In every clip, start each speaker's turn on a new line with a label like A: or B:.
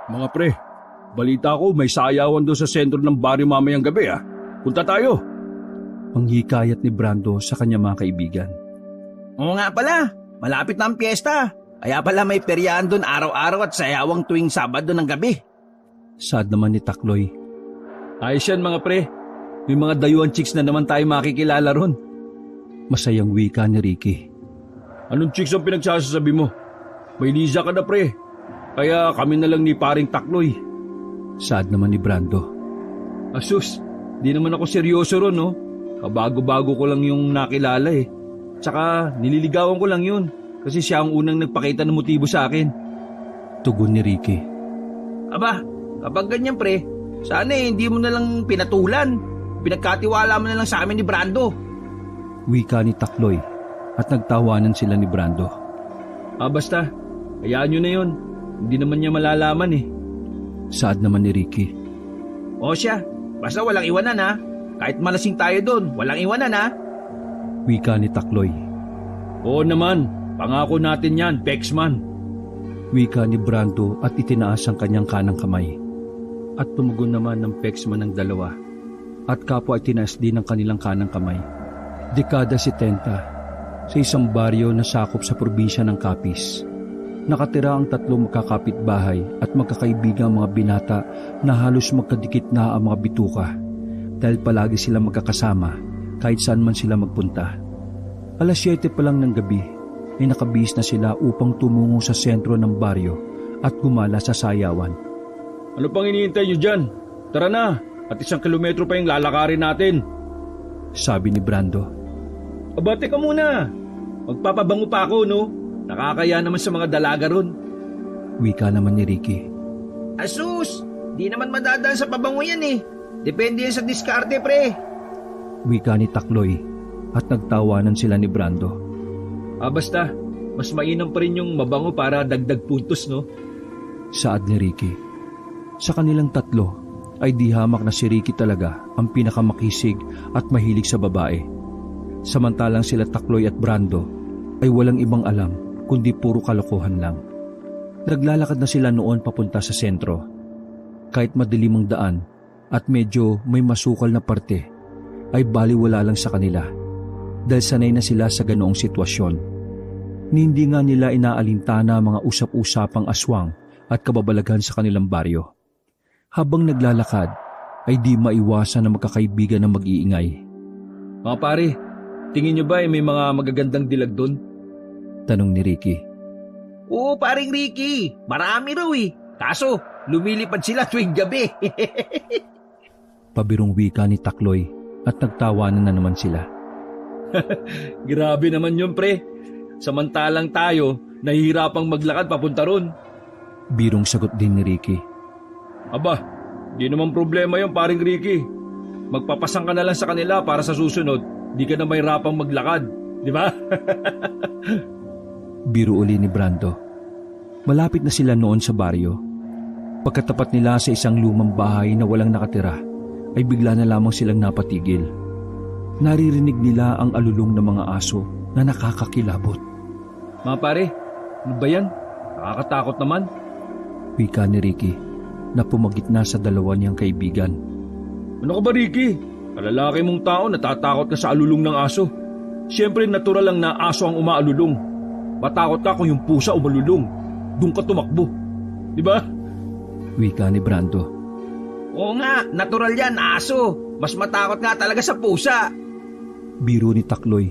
A: Mga pre, balita ko may sayawan doon sa sentro ng baryo mamayang gabi ah. Punta tayo.
B: Ang hikayat ni Brando sa kanyang mga kaibigan.
C: Oo nga pala, malapit na ang piyesta. Kaya pala may peryahan doon araw-araw at sayawang tuwing Sabado ng gabi.
B: Saad naman ni Takloy.
A: Ayos yan mga pre. May mga dayuhan chicks na naman tayo makikilala ron.
B: Masayang wika ni Ricky.
A: Anong chicks ang pinagsasabi mo? May Liza ka na pre. Kaya kami na lang ni paring Takloy.
B: Saad naman ni Brando.
A: Asus, di naman ako seryoso ron no. Kabago-bago ko lang yung nakilala eh. Tsaka nililigawan ko lang yun. Kasi siya ang unang nagpakita ng motibo sa akin.
B: Tugon ni Ricky.
C: Aba, kapag ganyan pre, sana hindi mo na lang pinatulan. Pinagkatiwala mo na lang sa amin ni Brando.
B: Wika ni Takloy at nagtawanan sila ni Brando.
A: Basta, hayaan nyo na yun. Hindi naman niya malalaman eh.
B: Saad naman ni Ricky.
C: O siya, basta walang iwanan ha. Kahit malasing tayo doon, walang iwanan ha.
B: Wika ni Takloy.
A: Oo naman, pangako natin yan, Bexman.
B: Wika ni Brando at itinaas ang kanyang kanang kamay. At tumugon naman ng Bexman ng dalawa. At kapwa ay tinaas din ang kanilang kanang kamay. Dekada 70, sa isang baryo na sakop sa probinsya ng Capiz. Nakatira ang tatlong magkakapitbahay at magkakaibigang mga binata na halos magkadikit na ang mga bituka. Dahil palagi sila magkakasama kahit saan man sila magpunta. Alas 7 pa lang ng gabi ay nakabihis na sila upang tumungo sa sentro ng baryo at gumala sa sayawan.
A: Ano pang iniintay nyo dyan? Tara na, at 1 kilometro pa yung lalakarin natin.
B: Sabi ni Brando.
A: Aba, teka muna. Magpapabango pa ako, no? Nakakaya naman sa mga dalaga ron.
B: Wika naman ni Ricky.
C: Asus, di naman madadaan sa pabango yan eh. Depende yan sa diskarte pre.
B: Wika ni Takloy at nagtawanan sila ni Brando.
A: Basta, mas mainam pa rin yung mabango para dagdag puntos, no?
B: Saad ni Ricky. Sa kanilang tatlo ay di hamak na si Ricky talaga ang pinakamakisig at mahilig sa babae. Samantalang sila Takloy at Brando ay walang ibang alam kundi puro kalokohan lang. Naglalakad na sila noon papunta sa sentro. Kahit madilim ang daan at medyo may masukal na parte, ay baliwala lang sa kanila dahil sanay na sila sa ganoong sitwasyon. Hindi nga nila inaalintana mga usap-usapang aswang at kababalaghan sa kanilang baryo. Habang naglalakad, ay di maiwasan na magkakaibigan na mag-iingay.
A: Mga pare, tingin nyo ba may mga magagandang dilag doon?
B: Tanong ni Ricky.
C: Oo paring Ricky, marami raw eh. Kaso, lumilipad sila tuwing gabi.
B: Pabirong wika ni Takloy at nagtawanan na naman sila.
A: Grabe naman yun pre. Samantalang tayo, nahihirapang maglakad papunta ron.
B: Birong sagot din ni Ricky.
A: Aba, di naman problema yun paring Ricky. Magpapasang ka na lang sa kanila para sa susunod, di ka na mahirapang maglakad. Di ba?
B: Biro uli ni Brando. Malapit na sila noon sa baryo. Pagkatapat nila sa isang lumang bahay na walang nakatira, ay bigla na lamang silang napatigil. Naririnig nila ang alulong ng mga aso na nakakakilabot.
A: Mga pare, ano ba yan? Nakakatakot naman.
B: Wika ni Ricky na pumagitna sa dalawa niyang kaibigan.
A: Ano ka ba Ricky? Kalalaki mong tao natatakot ka sa alulong ng aso. Siyempre natural lang na aso ang umaalulong. Matakot ka kung yung pusa umalulong. Doon ka tumakbo. Di ba?
B: Wika ni Brando.
C: Oo nga, natural yan, aso. Mas matakot nga talaga sa pusa.
B: Biro ni Takloy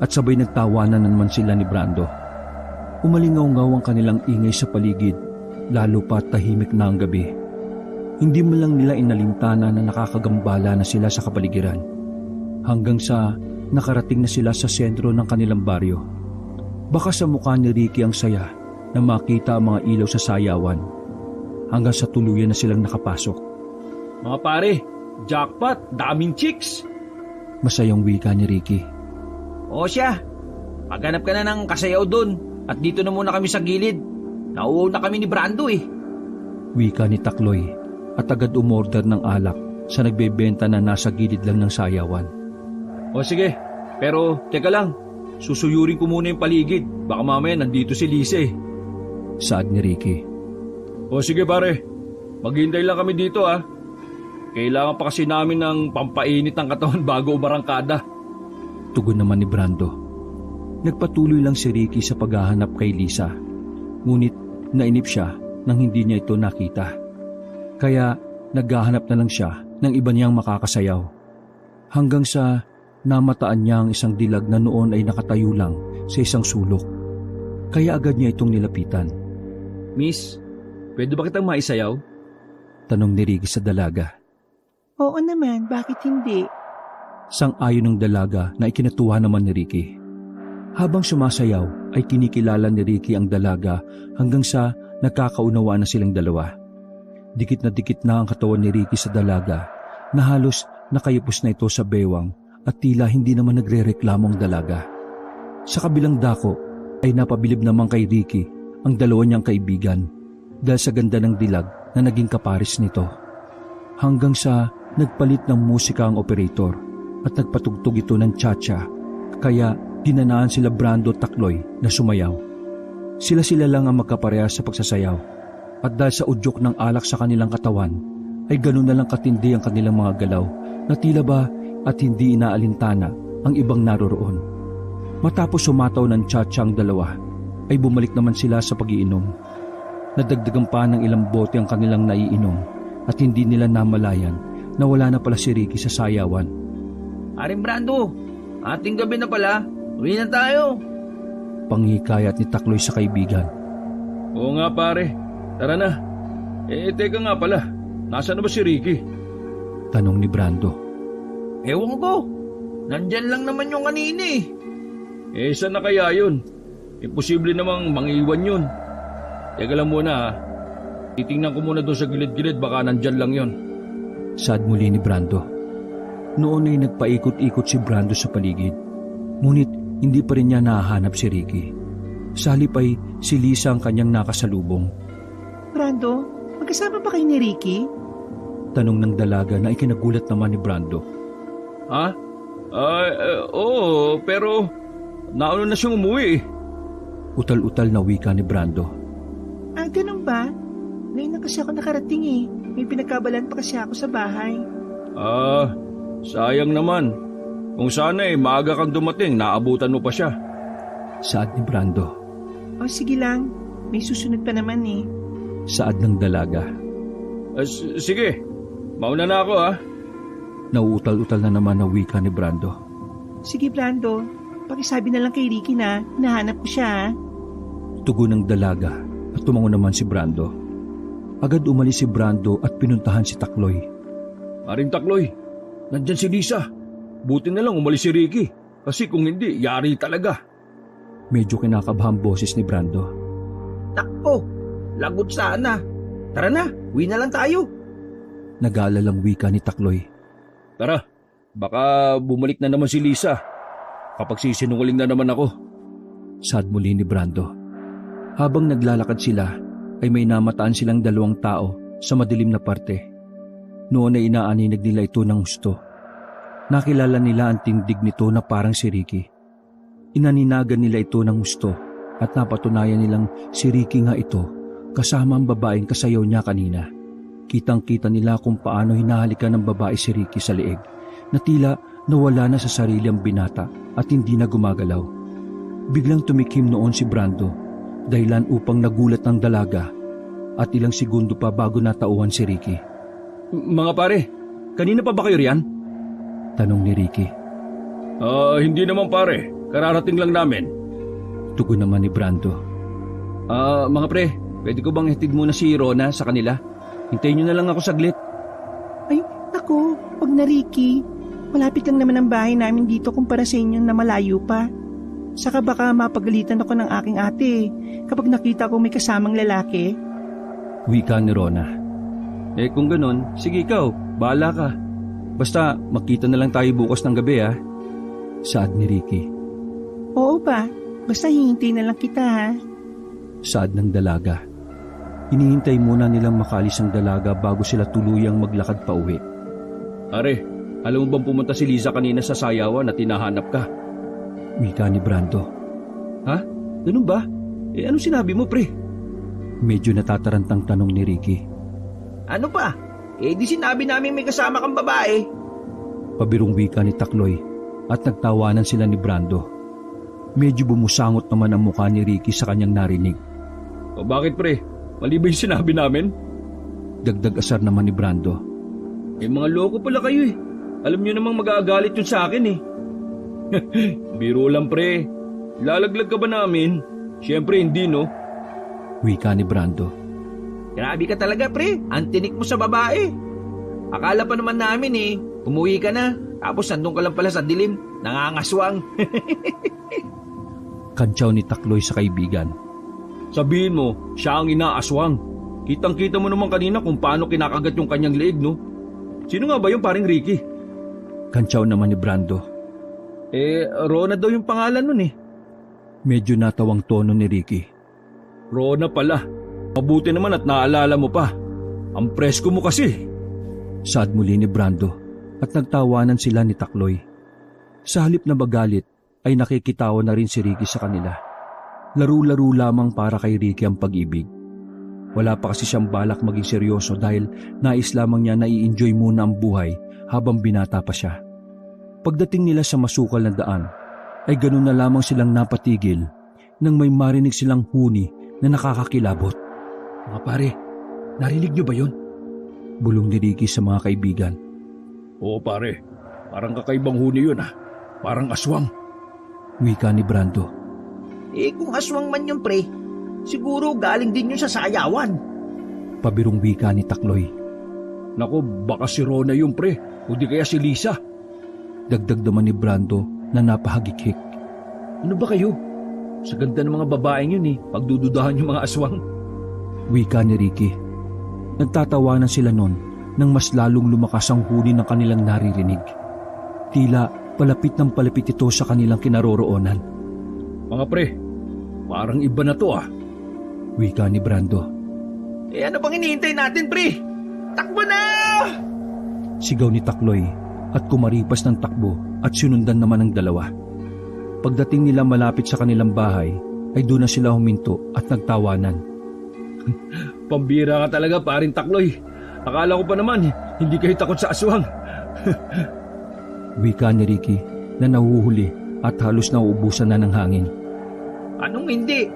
B: at sabay nagtawanan na naman sila ni Brando. Umalingaw-ngaw ang kanilang ingay sa paligid, lalo pa tahimik na ang gabi. Hindi mo lang nila inalintana na nakakagambala na sila sa kapaligiran. Hanggang sa nakarating na sila sa sentro ng kanilang baryo. Baka sa mukha ni Ricky ang saya na makita ang mga ilaw sa sayawan. Hanggang sa tuluyan na silang nakapasok.
A: Mga pare, jackpot, daming chicks.
B: Masayang wika ni Ricky.
C: O siya, maghanap ka na ng kasayaw doon at dito na muna kami sa gilid. Nauuwi na kami ni Brando eh.
B: Wika ni Takloy at agad umorder ng alak sa nagbebenta na nasa gilid lang ng sayawan.
A: O sige, pero teka lang, susuyurin ko muna yung paligid. Baka mamaya nandito si Lise.
B: Saad ni Ricky.
A: O sige pare, maghintay lang kami dito ah. Kailangan pa kasi namin ng pampainit ng katawan bago umarangkada.
B: Tugon naman ni Brando. Nagpatuloy lang si Ricky sa paghahanap kay Lisa. Ngunit nainip siya nang hindi niya ito nakita. Kaya naghahanap na lang siya ng iba niyang makakasayaw. Hanggang sa namataan niya ang isang dilag na noon ay nakatayo lang sa isang sulok. Kaya agad niya itong nilapitan.
A: Miss, pwede ba kitang maisayaw?
B: Tanong ni Ricky sa dalaga.
D: Oo naman, bakit hindi?
B: Sang-ayon ng dalaga na ikinatuwa naman ni Ricky. Habang sumasayaw ay kinikilala ni Ricky ang dalaga hanggang sa nagkakaunawaan na silang dalawa. Dikit na ang katawan ni Ricky sa dalaga na halos nakayupos na ito sa bewang at tila hindi naman nagre-reklamo ang dalaga. Sa kabilang dako ay napabilib naman kay Ricky ang dalawa niyang kaibigan dahil sa ganda ng dilag na naging kaparis nito. Hanggang sa nagpalit ng musika ang operator at nagpatugtog ito ng cha-cha, kaya dinanaan sila Brando at Takloy na sumayaw. Sila-sila lang ang magkaparehas sa pagsasayaw at dahil sa udyok ng alak sa kanilang katawan ay ganun na lang katindi ang kanilang mga galaw na tila ba at hindi inaalintana ang ibang naroroon. Matapos sumataw ng cha-cha ang dalawa ay bumalik naman sila sa pag-iinom. Nadagdagan pa ng ilang bote ang kanilang naiinom at hindi nila namalayan na wala na pala si Ricky sa sayawan.
C: Aring Brando, ating gabi na pala. Uwi na tayo.
B: Panghikayat ni Takloy sa kaibigan.
A: Oo nga pare, tara na. Teka nga pala, nasaan na ba si Ricky?
B: Tanong ni Brando.
C: Ewan ko. Nandyan lang naman yung kanina eh.
A: Saan na kaya yun? Imposible namang mangiwan yun. Teka lang muna ha. Titingnan ko muna doon sa gilid-gilid, baka nandyan lang yun.
B: Sad muli ni Brando. Noon ay nagpaikot-ikot si Brando sa paligid. Ngunit hindi pa rin niya nahahanap si Ricky. Sa halip ay si Lisa ang kanyang nakasalubong.
D: Brando, magkasama ba kayo ni Ricky?
B: Tanong ng dalaga na ikinagulat naman ni Brando.
A: Ha? Oo, pero nauna na siyang umuwi eh.
B: Utal-utal na wika ni Brando.
D: Ah, ganun ba? Ngayon na kasi ako nakarating eh. May pinagkabalan pa kasi ako sa bahay.
A: Sayang naman. Kung sana maaga kang dumating, naabutan mo pa siya.
B: Saad ni Brando.
D: O sige lang, may susunod pa naman eh.
B: Saad ng dalaga.
A: Sige, mauna na ako ha.
B: Nauutal-utal na naman na wika ni Brando.
D: Sige Brando, pakisabi na lang kay Ricky na hinahanap ko siya ha.
B: Tugon ng dalaga at tumango naman si Brando. Agad umalis si Brando at pinuntahan si Takloy.
A: Aring Takloy, nandyan si Lisa. Buti na lang umalis si Ricky. Kasi kung hindi, yari talaga.
B: Medyo kinakabahang boses ni Brando.
C: Takpo, lagot sana. Tara na, uwi na lang tayo.
B: Nag-aalalang wika ni Takloy.
A: Tara, baka bumalik na naman si Lisa. Kapag sisinungaling na naman ako.
B: Sad muli ni Brando. Habang naglalakad sila, ay may namataan silang dalawang tao sa madilim na parte. Noon ay inaaninag nila ito ng gusto. Nakilala nila ang tindig nito na parang si Ricky. Inaninagan nila ito ng gusto at napatunayan nilang si Ricky nga ito kasama ang babaeng kasayaw niya kanina. Kitang-kita nila kung paano hinahalikan ng babae si Ricky sa leeg na tila nawala na sa sarili ang binata at hindi na gumagalaw. Biglang tumikim noon si Brando dahilan upang nagulat ng dalaga at ilang segundo pa bago natauhan si Ricky.
A: Mga pare, kanina pa ba kayo riyan?
B: Tanong ni Ricky.
A: Hindi naman pare, kararating lang namin.
B: Tugon naman ni Brando.
A: Mga pre, pwede ko bang hitid muna si Rona sa kanila? Hintayin nyo na lang ako saglit.
D: Ay, naku, wag na Ricky. Malapit lang naman ang bahay namin dito kumpara sa inyo na malayo pa. Saka baka mapagalitan ako ng aking ate kapag nakita ko may kasamang lalaki.
B: Wika ni Rona.
A: Kung ganon, sige ikaw, bahala ka. Basta makita na lang tayo bukas ng gabi ha.
B: Saad ni Ricky.
D: Oo ba? Basta hihintay na lang kita ha.
B: Saad ng dalaga. Hinihintay muna nilang makalis ang dalaga bago sila tuluyang maglakad pa uwi.
A: Are, alam mo bang pumunta si Lisa kanina sa sayawan at tinahanap ka?
B: Wika ni Brando.
A: Ha? Ganun ba? Anong sinabi mo pre?
B: Medyo natatarantang tanong ni Ricky.
C: Ano pa? Eh di sinabi namin may kasama kang babae.
B: Pabirong wika ni Takloy at nagtawanan sila ni Brando. Medyo bumusangot naman ang mukha ni Ricky sa kanyang narinig.
A: O bakit pre? Mali ba yung sinabi namin?
B: Dagdag asar naman ni Brando.
A: Eh mga loko pala kayo eh. Alam nyo namang mag-aagalit yun sa akin eh. Biro lang pre. Lalaglag ka ba namin? Siyempre hindi no.
B: Wika ni Brando.
C: Grabe ka talaga pre, antinik mo sa babae. Akala pa naman namin eh, umuwi ka na, tapos nandun ka lang pala sa dilim, nangangaswang.
B: Kantsaw ni Takloy sa kaibigan.
A: Sabihin mo, siya ang inaaswang. Kitang-kita mo naman kanina kung paano kinakagat yung kanyang leeg no. Sino nga ba yung paring Ricky?
B: Kantsaw naman ni Brando.
A: Eh, Rona daw yung pangalan nun eh.
B: Medyo natawang tono ni Ricky.
A: Rona pala. Mabuti naman at naalala mo pa. Ang presko mo kasi.
B: Saad muli ni Brando at nagtawanan sila ni Takloy. Sa halip na magalit ay nakikitawa na rin si Ricky sa kanila. Laro-laro lamang para kay Ricky ang pag-ibig. Wala pa kasi siyang balak maging seryoso dahil nais lamang niya na i-enjoy muna ang buhay habang binata pa siya. Pagdating nila sa masukal na daan, ay ganun na lamang silang napatigil nang may marinig silang huni na nakakakilabot.
A: Mga pare, narinig niyo ba yun?
B: Bulong ni Ricky sa mga kaibigan.
A: Oo pare, parang kakaibang huni yun ah. Parang aswang.
B: Wika ni Brando.
C: Eh kung aswang man yung pre, siguro galing din yun sa sayawan.
B: Pabirong wika ni Takloy.
A: Nako, baka si Rona yung pre, o di kaya si Lisa.
B: Dagdag naman ni Brando na napahagikik.
A: Ano ba kayo? Sa ganda ng mga babaeng yun eh, pagdududahan yung mga aswang.
B: Wika ni Ricky. Nagtatawanan sila noon nang mas lalong lumakas ang huni ng kanilang naririnig. Tila palapit ng palapit ito sa kanilang kinaroroonan.
A: Mga pre, parang iba na to ah.
B: Wika ni Brando.
C: Eh ano bang hinihintay natin pre? Takbo na!
B: Sigaw ni Takloy at kumaripas ng takbo at sinundan naman ng dalawa. Pagdating nila malapit sa kanilang bahay ay doon na sila huminto at nagtawanan.
A: Pambira ka talaga paring Takloy. Akala ko pa naman, hindi kayo takot sa aswang.
B: Wika ni Ricky na nahuhuli at halos nauubusan na ng hangin.
C: Anong hindi?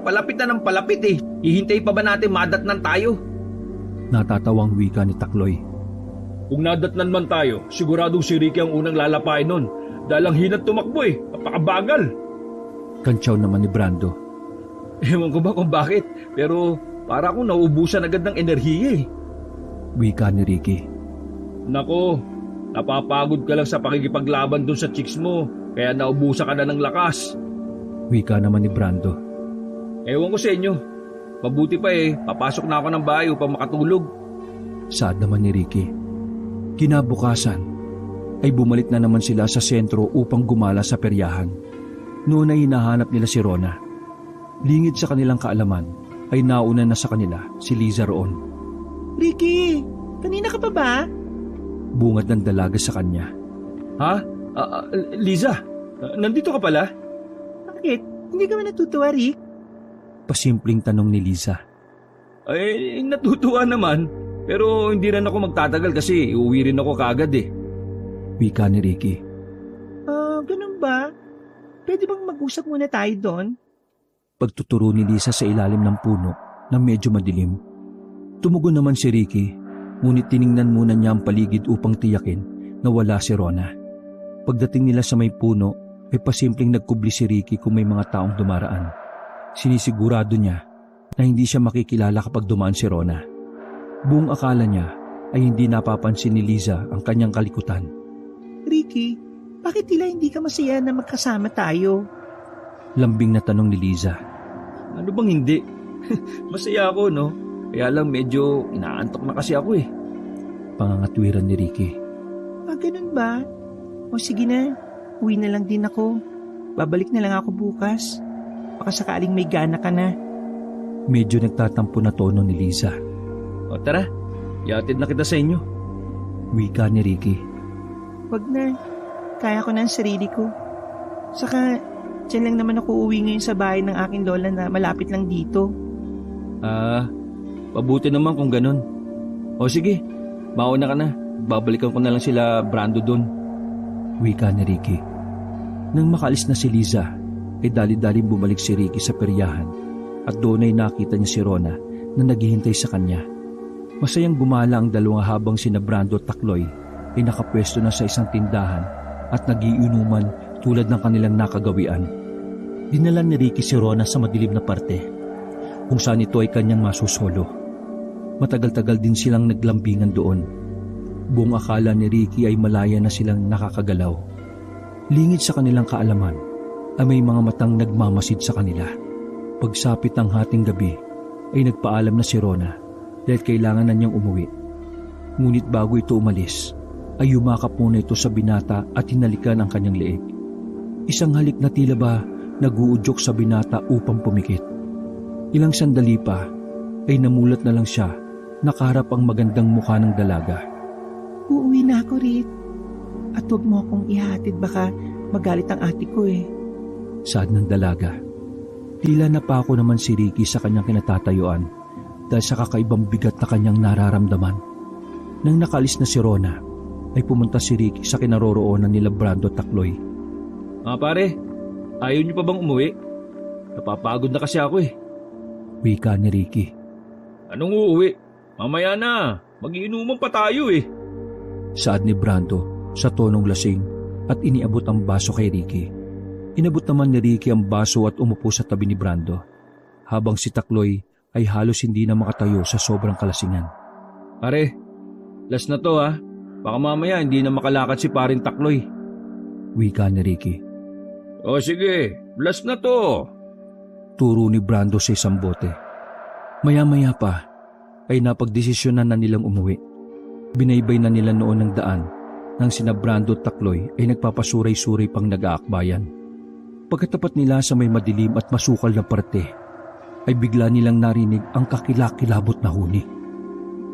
C: Palapit na ng palapit eh. Hihintay pa ba natin madatnan tayo?
B: Natatawang wika ni Takloy.
A: Kung nadatnan man tayo, siguradong si Ricky ang unang lalapain nun. Dahil ang hinat tumakbo eh, napakabagal.
B: Kantsaw naman ni Brando.
A: Ewan ko ba kung bakit, pero para akong nauubusan agad ng enerhiya eh.
B: Wika ni Ricky.
A: Nako, napapagod ka lang sa pakikipaglaban dun sa chicks mo, kaya naubusan ka na ng lakas.
B: Wika naman ni Brando.
A: Ewan ko sa inyo, mabuti pa eh, papasok na ako ng bahay upang makatulog.
B: Saad naman ni Ricky. Kinabukasan ay bumalik na naman sila sa sentro upang gumala sa peryahan. Noon ay hinahanap nila si Rona. Lingid sa kanilang kaalaman ay nauna na sa kanila si Liza roon.
D: Ricky, kanina ka pa ba?
B: Bungad ng dalaga sa kanya.
A: Ha? Liza, nandito ka pala?
D: Bakit? Hindi ka ba natutuwa, Rick?
B: Pasimpleng tanong ni Liza.
A: Ay, natutuwa naman. Pero hindi rin ako magtatagal kasi uuwi rin ako kaagad eh.
B: Wika ni Ricky.
D: Ganun ba? Pwede bang mag-usap muna tayo doon?
B: Pagtuturo ni Liza sa ilalim ng puno na medyo madilim. Tumugon naman si Ricky, ngunit tiningnan muna niya ang paligid upang tiyakin na wala si Rona. Pagdating nila sa may puno, ay pasimpleng nagkubli si Ricky kung may mga taong dumaraan. Sinisigurado niya na hindi siya makikilala kapag dumaan si Rona. Buong akala niya ay hindi napapansin ni Liza ang kanyang kalikutan.
D: Ricky, bakit tila hindi ka masaya na magkasama tayo?
B: Lambing na tanong ni Liza.
A: Ano bang hindi? Masaya ako no? Kaya lang medyo inaantok na kasi ako eh.
B: Pangangatwiran ni Ricky.
D: Ganun ba? O sige na, uwi na lang din ako. Babalik na lang ako bukas. Baka sakaling may gana ka na.
B: Medyo nagtatampo na tono ni Liza.
A: O tara, ihatid na kita sa inyo.
B: Wika ni Ricky.
D: Wag na, kaya ko na ang sarili ko. Saka, dyan lang naman ako uwi ngayon sa bahay ng aking lola na malapit lang dito.
B: Mabuti naman kung ganun. O sige, mauna ka na. Babalikan ko na lang sila Brando doon. Wika ni Ricky. Nang makaalis na si Liza, ay dali-dali bumalik si Ricky sa peryahan at doon ay nakita niya si Rona na naghihintay sa kanya. Masayang gumala ang dalawa habang sina Brando at Takloy ay nakapwesto na sa isang tindahan at nagiinuman tulad ng kanilang nakagawian. Dinala ni Ricky si Rona sa madilim na parte kung saan ito ay kanyang masusolo. Matagal-tagal din silang naglambingan doon. Buong akala ni Ricky ay malaya na silang nakakagalaw. Lingid sa kanilang kaalaman ay may mga matang nagmamasid sa kanila. Pagsapit ng hating gabi ay nagpaalam na si Rona dahil kailangan na niyang umuwi. Ngunit bago ito umalis ay yumakap muna ito sa binata at hinalikan ang kanyang leeg. Isang halik na tila ba naguudyok sa binata upang pumikit. Ilang sandali pa ay namulat na lang siya, nakaharap ang magandang mukha ng dalaga.
D: Uuwi na ako, Rit. At huwag mo akong ihatid, baka magalit ang ate ko eh.
B: Saad ng dalaga. Tila napako naman si Ricky sa kanyang kinatatayuan dahil sa kakaibang bigat na kanyang nararamdaman. Nang nakalis na si Rona, ay pumunta si Ricky sa kinaroroonan nila Brando at Takloy.
A: Pare, ayaw niyo pa bang umuwi? Napapagod na kasi ako eh.
B: Wika ni Ricky.
A: Anong uuwi? Mamaya na, mag-iinuman pa tayo eh.
B: Saad ni Brando sa tonong lasing at iniabot ang baso kay Ricky. Inabot naman ni Ricky ang baso at umupo sa tabi ni Brando, habang si Takloy ay halos hindi na makatayo sa sobrang kalasingan.
A: Pare, last na to ha. Baka mamaya hindi na makalakad si paring Takloy.
B: Wika ni Ricky.
A: O sige, last na to.
B: Turo ni Brando sa isang bote. Maya-maya pa ay napagdesisyonan na nilang umuwi. Binaybay na nila noon ng daan nang sina Brando at Takloy ay nagpapasuray-suray pang nag-aakbayan. Pagkatapat nila sa may madilim at masukal na parte, ay bigla nilang narinig ang kakilakilabot na huni.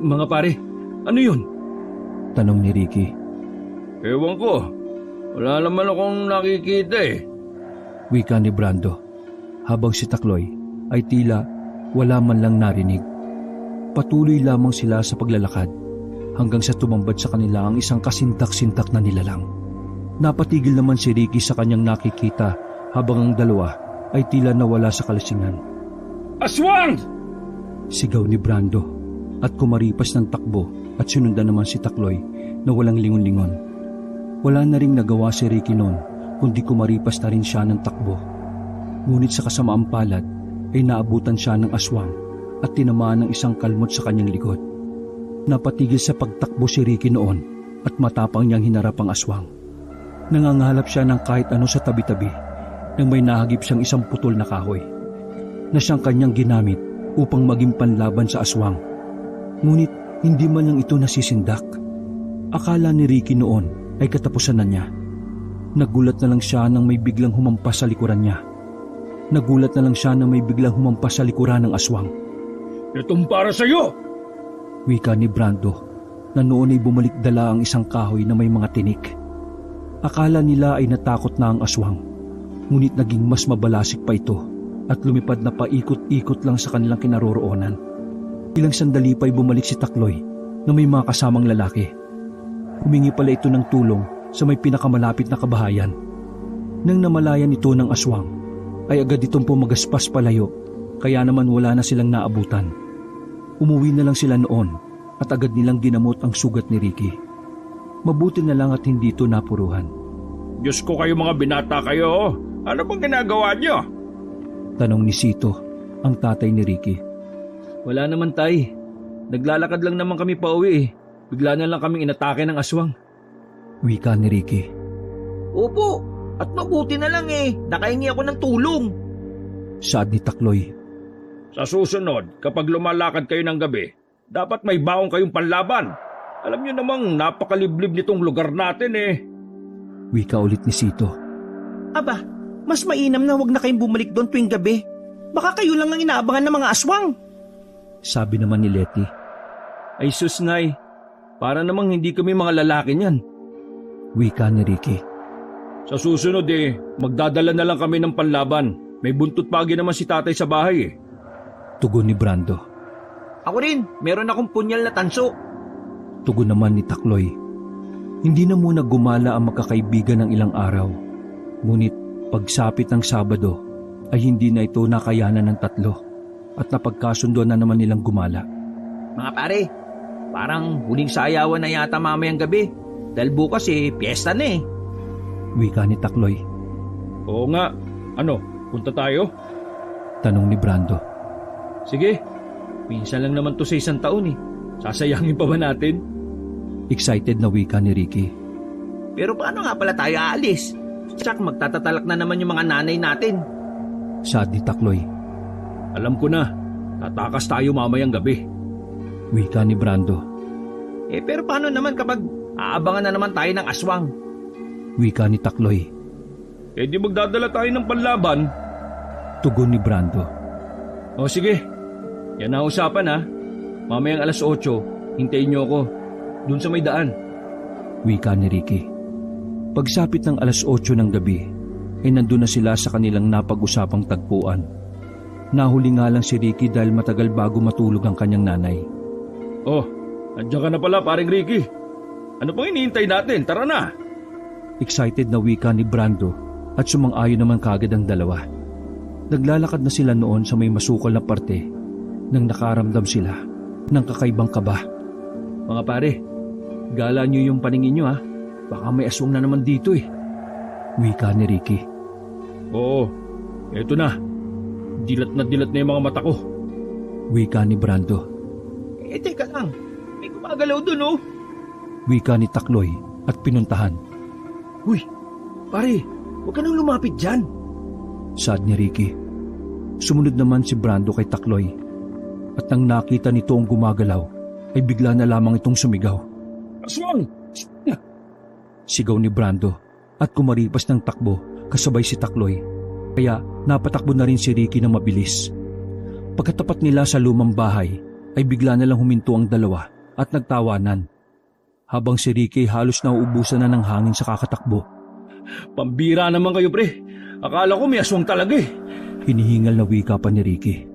A: Mga pare, ano yun?
B: Tanong ni Ricky.
A: Ewan ko, wala naman akong nakikita eh.
B: Wika ni Brando, habang si Takloy ay tila wala man lang narinig. Patuloy lamang sila sa paglalakad hanggang sa tumambad sa kanila ang isang kasintak-sintak na nilalang. Napatigil naman si Ricky sa kanyang nakikita habang ang dalawa ay tila nawala sa kalasingan.
A: Aswang!
B: Sigaw ni Brando at kumaripas ng takbo at sinundan naman si Takloy na walang lingon-lingon. Wala na ring nagawa si Ricky noon kundi kumaripas na rin siya ng takbo. Ngunit sa kasamaang palad ay naabutan siya ng aswang at tinamaan ng isang kalmot sa kanyang likod. Napatigil sa pagtakbo si Ricky noon at matapang niyang hinarap ang aswang. Nangangalap siya ng kahit ano sa tabi-tabi nang may nahagip siyang isang putol na kahoy na siyang kanyang ginamit upang maging panlaban sa aswang. Ngunit hindi man lang ito nasisindak. Akala ni Ricky noon ay katapusan na niya. Nagulat na lang siya nang may biglang humampas sa likuran niya. Nagulat na lang siya nang may biglang humampas sa likuran ng aswang.
A: Itong para sa'yo!
B: Wika ni Brando na noon ay bumalik dala ang isang kahoy na may mga tinik. Akala nila ay natakot na ang aswang, ngunit naging mas mabalasik pa ito at lumipad na paikot-ikot lang sa kanilang kinaroroonan. Ilang sandali pa ay bumalik si Takloy na may mga kasamang lalaki. Humingi pala ito ng tulong sa may pinakamalapit na kabahayan. Nang namalayan ito ng aswang, ay agad itong pumagaspas palayo, kaya naman wala na silang naabutan. Umuwi na lang sila noon at agad nilang ginamot ang sugat ni Ricky. Mabuti na lang at hindi ito napuruhan.
A: Diyos ko kayo mga binata kayo. Ano bang ginagawa niyo?
B: Tanong ni Sito, ang tatay ni Ricky.
A: Wala naman tay. Naglalakad lang naman kami pauwi eh. Bigla na lang kaming inatake ng aswang.
B: Wika ni Ricky.
C: Opo, at mabuti na lang eh. Nakahingi ako ng tulong.
B: Saad ni Takloy.
A: Sa susunod, kapag lumalakad kayo ng gabi, dapat may baong kayong panlaban. Alam niyo namang napakaliblib nitong lugar natin eh.
B: Wika ulit ni Sito.
D: Aba, mas mainam na huwag na kayong bumalik doon tuwing gabi. Baka kayo lang ang inaabangan ng mga aswang.
B: Sabi naman ni Letty.
A: Ay sus nay, para namang hindi kami mga lalaki niyan.
B: Wika ni Ricky.
A: Sa susunod magdadala na lang kami ng panlaban. May buntot pagi naman si tatay sa bahay eh.
B: Tugon ni Brando.
C: Ako rin, meron akong punyal na tanso.
B: Tugon naman ni Takloy. Hindi na muna gumala ang magkakaibigan ng ilang araw. Ngunit pagsapit ng Sabado ay hindi na ito nakayanan ng tatlo at napagkasundo na naman nilang gumala.
C: Mga pare, parang huling sayawan na yata mamayang gabi. Dahil bukas piyesta na eh.
B: Wika ni Takloy.
A: Oo nga. Ano, punta tayo?
B: Tanong ni Brando.
A: Sige, minsan lang naman to sa isang taon eh. Sasayangin pa ba natin?
B: Excited na wika ni Ricky.
C: Pero paano nga pala tayo aalis? Tsak magtatatalak na naman yung mga nanay natin.
B: Sad ni Takloy.
A: Alam ko na, tatakas tayo mamayang gabi.
B: Wika ni Brando.
C: Pero paano naman kapag aabangan na naman tayo ng aswang?
B: Wika ni Takloy.
A: Di magdadala tayo ng panlaban.
B: Tugon ni Brando.
A: O sige, yan na usapan ha. Mamayang 8:00, hintayin niyo ako. Doon sa may daan.
B: Wika ni Ricky. Pagsapit ng 8:00 ng gabi, ay nandun na sila sa kanilang napag-usapang tagpuan. Nahuli nga lang si Ricky dahil matagal bago matulog ang kanyang nanay.
A: Oh, nandiyan ka na pala paring Ricky. Ano pang hinihintay natin? Tara na!
B: Excited na wika ni Brando at sumang-ayon naman kagad ang dalawa. Naglalakad na sila noon sa may masukal na parte nang nakaramdam sila ng kakaibang kaba.
A: Mga pare, gala niyo yung paningin niyo ha. Baka may aswang na naman dito eh.
B: Wika ni Ricky.
A: Oo, eto na. Dilat na yung mga mata ko.
B: Wika ni Brando.
C: Teka lang. May gumagalaw dun oh.
B: Wika ni Takloy at pinuntahan.
C: Uy, pare, huwag ka nang lumapit dyan.
B: Sad ni Ricky. Sumunod naman si Brando kay Takloy. At nang nakita nito ang gumagalaw, ay bigla na lamang itong sumigaw.
A: Aswang!
B: Sigaw ni Brando at kumaripas ng takbo kasabay si Takloy. Kaya napatakbo na rin si Ricky na mabilis. Pagkatapat nila sa lumang bahay, ay bigla na lang huminto ang dalawa at nagtawanan. Habang si Ricky halos nauubusan na ng hangin sa kakatakbo.
A: Pambira naman kayo pre. Akala ko may aswang talaga eh.
B: Hinihingal na wika pa ni Ricky.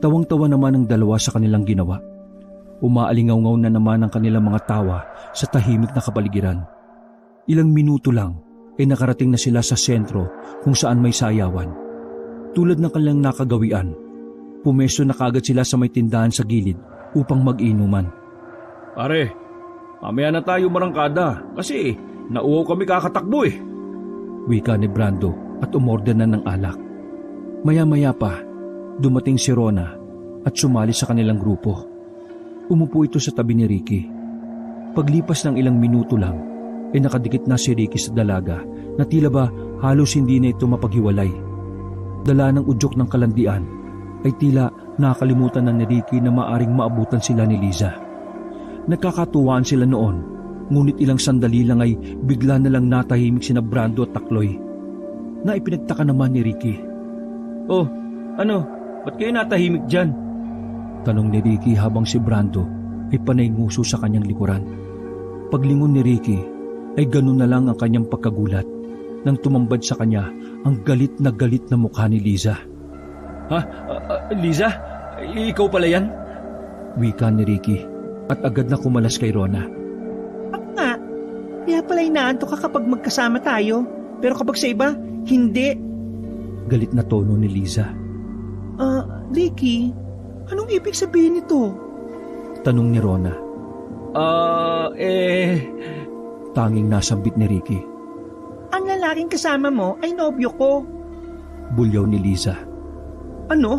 B: Tawang-tawa naman ang dalawa sa kanilang ginawa. Umaalingaw-ngaw na naman ang kanilang mga tawa sa tahimik na kapaligiran. Ilang minuto lang ay nakarating na sila sa sentro kung saan may sayawan. Tulad ng kanilang nakagawian, pumesto na kagad sila sa may tindahan sa gilid upang mag-inuman.
A: Pare, mamaya na tayo marangkada kasi nauho kami kakatakbo eh.
B: Wika ni Brando at umorder na ng alak. Maya-maya pa, dumating si Rona at sumali sa kanilang grupo. Umupo ito sa tabi ni Ricky. Paglipas ng ilang minuto lang, ay nakadikit na si Ricky sa dalaga na tila ba halos hindi na ito mapaghiwalay. Dala ng udyok ng kalandian, ay tila nakalimutan na ni Ricky na maaring maabutan sila ni Liza. Nagkakatuwaan sila noon, ngunit ilang sandali lang ay bigla na lang natahimik sina Brando at Takloy. Naipinagtaka naman ni Ricky.
A: Oh, ano? Ba't kayo natahimik dyan?
B: Tanong ni Ricky habang si Brando ay panay nguso sa kanyang likuran. Paglingon ni Ricky ay ganun na lang ang kanyang pagkagulat nang tumambad sa kanya ang galit na mukha ni Liza.
A: Ha? Liza? Ikaw pala yan?
B: Wika ni Ricky at agad na kumalas kay Rona.
D: Ako nga, kaya pala inaantok ka kapag magkasama tayo. Pero kapag sa iba, hindi.
B: Galit na tono ni Liza.
D: Ricky, anong ibig sabihin nito?
B: Tanong ni Rona. Tanging nasambit ni Ricky.
D: Ang lalaking kasama mo ay nobyo ko.
B: Bulyaw ni Liza.
D: Ano?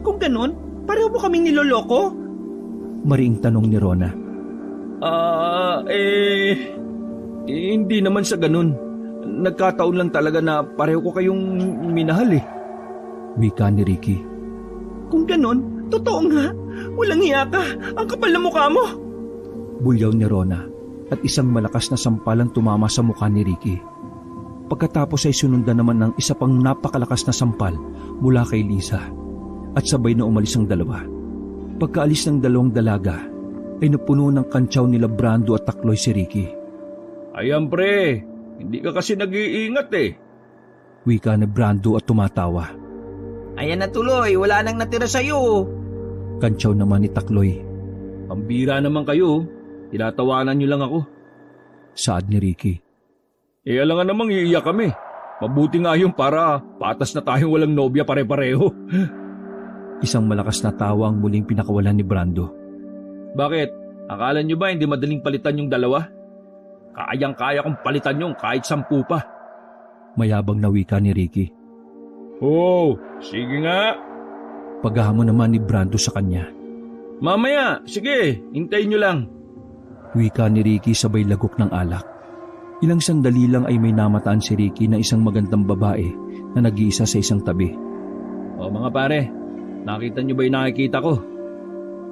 D: Kung ganun, pareho mo kaming niloloko?
B: Mariing tanong ni Rona.
A: Hindi naman sa ganun. Nagkataon lang talaga na pareho ko kayong minahal eh.
B: Wika ni Ricky.
D: Kung ganun, totoo nga. Walang hiya ka. Ang kapal na mukha mo.
B: Bulyaw ni Rona at isang malakas na sampalang tumama sa mukha ni Ricky. Pagkatapos ay sunundan naman ng isa pang napakalakas na sampal mula kay Liza at sabay na umalis ang dalawa. Pagkaalis ng dalawang dalaga ay napuno ng kantsaw nila Brando at Takloy si Ricky.
A: Ayan pre, hindi ka kasi nag-iingat eh.
B: Wika ni Brando at tumatawa.
C: Ayan na tuloy, wala nang natira sa'yo.
B: Kantsaw naman ni Takloy.
A: Pambira naman kayo. Tinatawanan niyo lang ako.
B: Saad ni Ricky.
A: Alangan namang iiyak kami. Mabuti nga yung para patas na tayong walang nobya pare-pareho.
B: Isang malakas na tawa ang muling pinakawalan ni Brando.
A: Bakit? Akala niyo ba hindi madaling palitan yung dalawa? Kayang-kaya kong palitan yung kahit 10 pa.
B: Mayabang na wika ni Ricky.
A: Oh, sige nga.
B: Paghamon naman ni Brando sa kanya.
A: Mamaya, sige, hintayin niyo lang.
B: Wika ni Ricky sabay lagok ng alak. Ilang sandali lang ay may namataan si Ricky na isang magandang babae na nag-iisa sa isang tabi.
A: O mga pare, nakita niyo ba yung nakikita ko?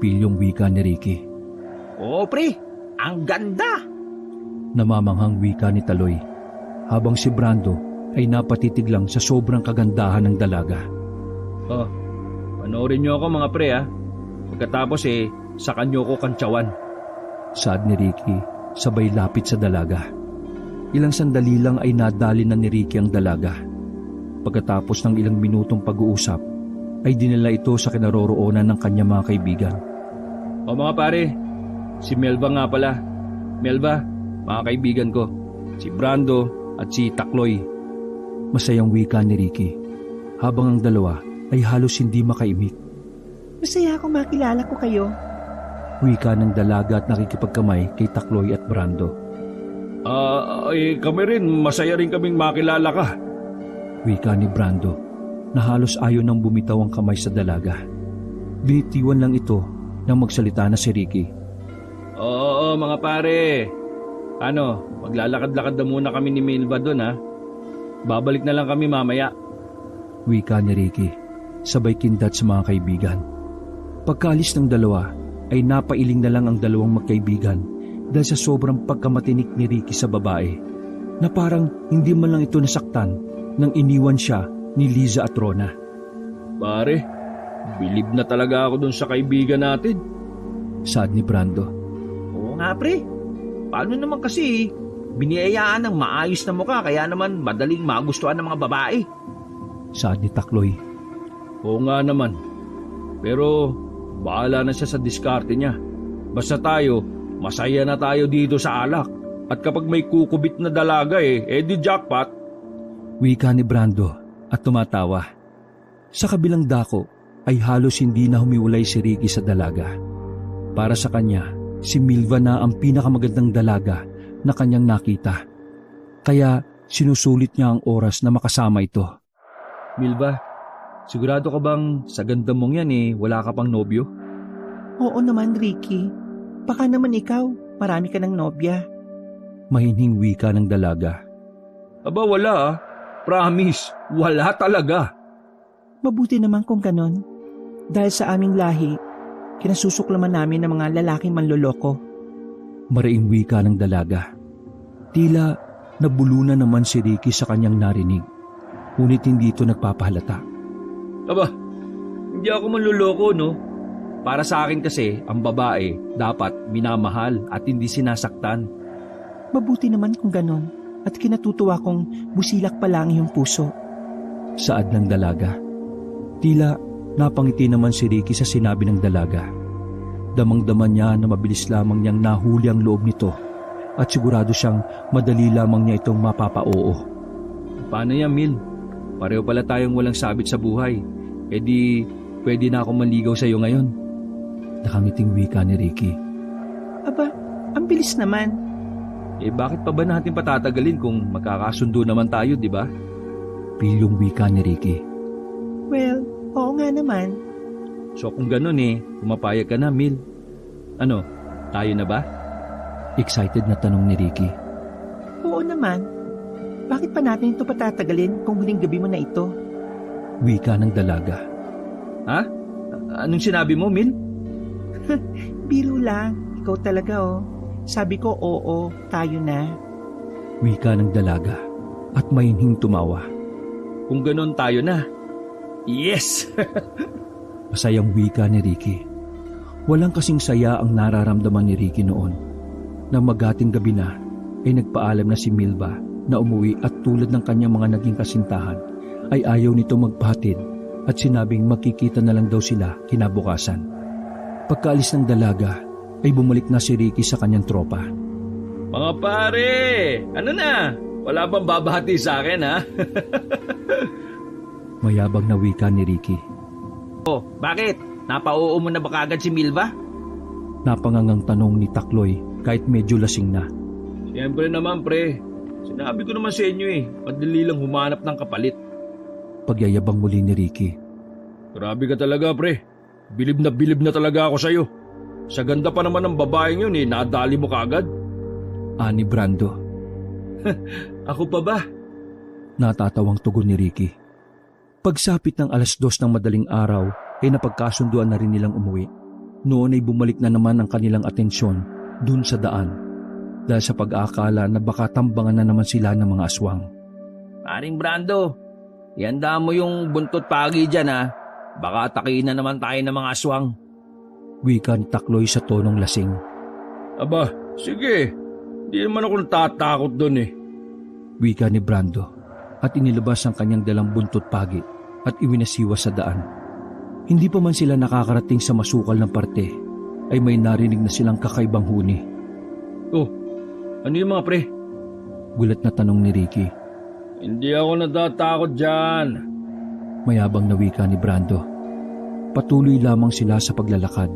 B: Pilyong wika ni Ricky.
C: Oo, pre. Ang ganda.
B: Namamanghang wika ni Taloy, habang si Brando ay napatitig lang sa sobrang kagandahan ng dalaga.
A: Oh, panoorin niyo ako mga pre ha. Pagkatapos saka niyo ko kantsawan.
B: Saad ni Ricky, sabay lapit sa dalaga. Ilang sandali lang ay nadali na ni Ricky ang dalaga. Pagkatapos ng ilang minutong pag-uusap, ay dinala ito sa kinaroroonan ng kanyang mga kaibigan.
A: O mga pare, si Melba nga pala. Melba, mga kaibigan ko. Si Brando at si Takloy.
B: Masayang wika ni Ricky, habang ang dalawa ay halos hindi makaimik.
D: Masaya akong makilala ko kayo.
B: Wika ng dalaga at nakikipagkamay kay Takloy at Brando.
A: Kami rin, masaya rin kaming makilala ka.
B: Wika ni Brando, na halos ayaw nang bumitaw ang kamay sa dalaga. Binitiwan lang ito nang magsalita na si Ricky.
A: Oo, mga pare. Maglalakad-lakad na muna kami ni Melba doon ha. Babalik na lang kami mamaya.
B: Wika ni Ricky, sabay kindat sa mga kaibigan. Pagkaalis ng dalawa, ay napailing na lang ang dalawang magkaibigan dahil sa sobrang pagkamatinik ni Ricky sa babae, na parang hindi man lang ito nasaktan nang iniwan siya ni Liza at Rona.
A: Pare, bilib na talaga ako dun sa kaibigan natin.
B: Saad ni Brando.
C: Oo nga, pre. Paano naman kasi biniyayaan ng maayos na mukha kaya naman madaling magustuhan ng mga babae?
B: Saad ni Takloy.
A: Oo nga naman. Pero bahala na siya sa diskarte niya. Basta tayo, masaya na tayo dito sa alak. At kapag may kukubit na dalaga di jackpot.
B: Wika ni Brando at tumatawa. Sa kabilang dako ay halos hindi na humiwalay si Ricky sa dalaga. Para sa kanya, si Milva na ang pinakamagandang dalaga na kanyang nakita. Kaya sinusulit niya ang oras na makasama ito.
A: Milva, sigurado ka bang sa ganda mong yan wala ka pang nobyo?
D: Oo naman, Ricky. Baka naman ikaw, marami ka ng nobya.
B: Mahinhing wika ng dalaga.
A: Aba wala Promise, wala talaga.
D: Mabuti naman kung ganon. Dahil sa aming lahi, kinasusuklaman namin ng mga lalaking manloloko.
B: Maraing wika ng dalaga. Tila nabulunan naman si Ricky sa kanyang narinig. Ngunit hindi ito nagpapahalata.
A: Aba, hindi ako manloloko no. Para sa akin kasi, ang babae dapat minamahal at hindi sinasaktan.
D: Mabuti naman kung ganon. At kinatutuwa kong busilak pa lang iyong puso.
B: Saad ng dalaga. Tila napangiti naman si Ricky sa sinabi ng dalaga. Damang-daman niya na mabilis lamang niyang nahuli ang loob nito at sigurado siyang madali lamang niya itong mapapa-oo.
A: Paano yan, Mil? Pareho pala tayong walang sabit sa buhay. Di pwede na akong maligaw sa iyo ngayon.
B: Nakangiting wika ni Ricky.
D: Aba, ang bilis naman.
A: Bakit pa ba natin patatagalin kung magkakasundo naman tayo, di ba?
B: Pilyong wika ni Ricky.
D: Well, oo nga naman.
A: So kung ganun pumapayag ka na, Mil. Ano, tayo na ba?
B: Excited na tanong ni Ricky.
D: Oo naman. Bakit pa natin ito patatagalin kung huling gabi mo na ito?
B: Wika ng dalaga.
A: Ha? Anong sinabi mo, Mil?
D: Biro lang. Ikaw talaga Sabi ko oo, tayo na.
B: Wika ng dalaga at mahinhing tumawa.
A: Kung ganun tayo na. Yes!
B: Masayang wika ni Ricky. Walang kasing saya ang nararamdaman ni Ricky noon. Nang magating gabi na, ay nagpaalam na si Milva na umuwi at tulad ng kanyang mga naging kasintahan, ay ayaw nito magpahatid at sinabing magkikita na lang daw sila kinabukasan. Pagkaalis ng dalaga ay bumalik na si Ricky sa kanyang tropa.
A: Mga pare, ano na? Wala bang babahati sa akin, ha?
B: Mayabang na wika ni Ricky.
C: Oh, bakit? Napauo mo na ba kagad si Milva?
B: Napangangang tanong ni Takloy kahit medyo lasing na.
A: Siyempre naman, pre. Sinabi ko naman sa inyo madali lang humanap ng kapalit.
B: Pagyayabang muli ni Ricky.
A: Grabe ka talaga, pre. Bilib na talaga ako sa'yo. Sa ganda pa naman ng babaeng yun, nadali mo kagad.
B: Ani Brando.
A: Ako pa ba?
B: Natatawang tugon ni Ricky. Pagsapit ng 2:00 ng madaling araw ay napagkasunduan na rin nilang umuwi. Noon ay bumalik na naman ang kanilang atensyon dun sa daan dahil sa pag-aakala na baka tambangan na naman sila ng mga aswang.
C: Paring Brando, ihanda mo yung buntot pagi dyan ha. Baka atakiin na naman tayo ng mga aswang.
B: Wika ni Takloy sa tonong lasing.
A: Aba, sige. Di naman ako natatakot doon
B: Wika ni Brando at inilabas ang kanyang dalang buntot pagi at iwinasiwa sa daan. Hindi pa man sila nakakarating sa masukal ng parte ay may narinig na silang kakaibang huni.
A: Oh, ano yung mga pre?
B: Gulat na tanong ni Ricky.
A: Hindi ako natatakot dyan.
B: Mayabang na wika ni Brando. Patuloy lamang sila sa paglalakad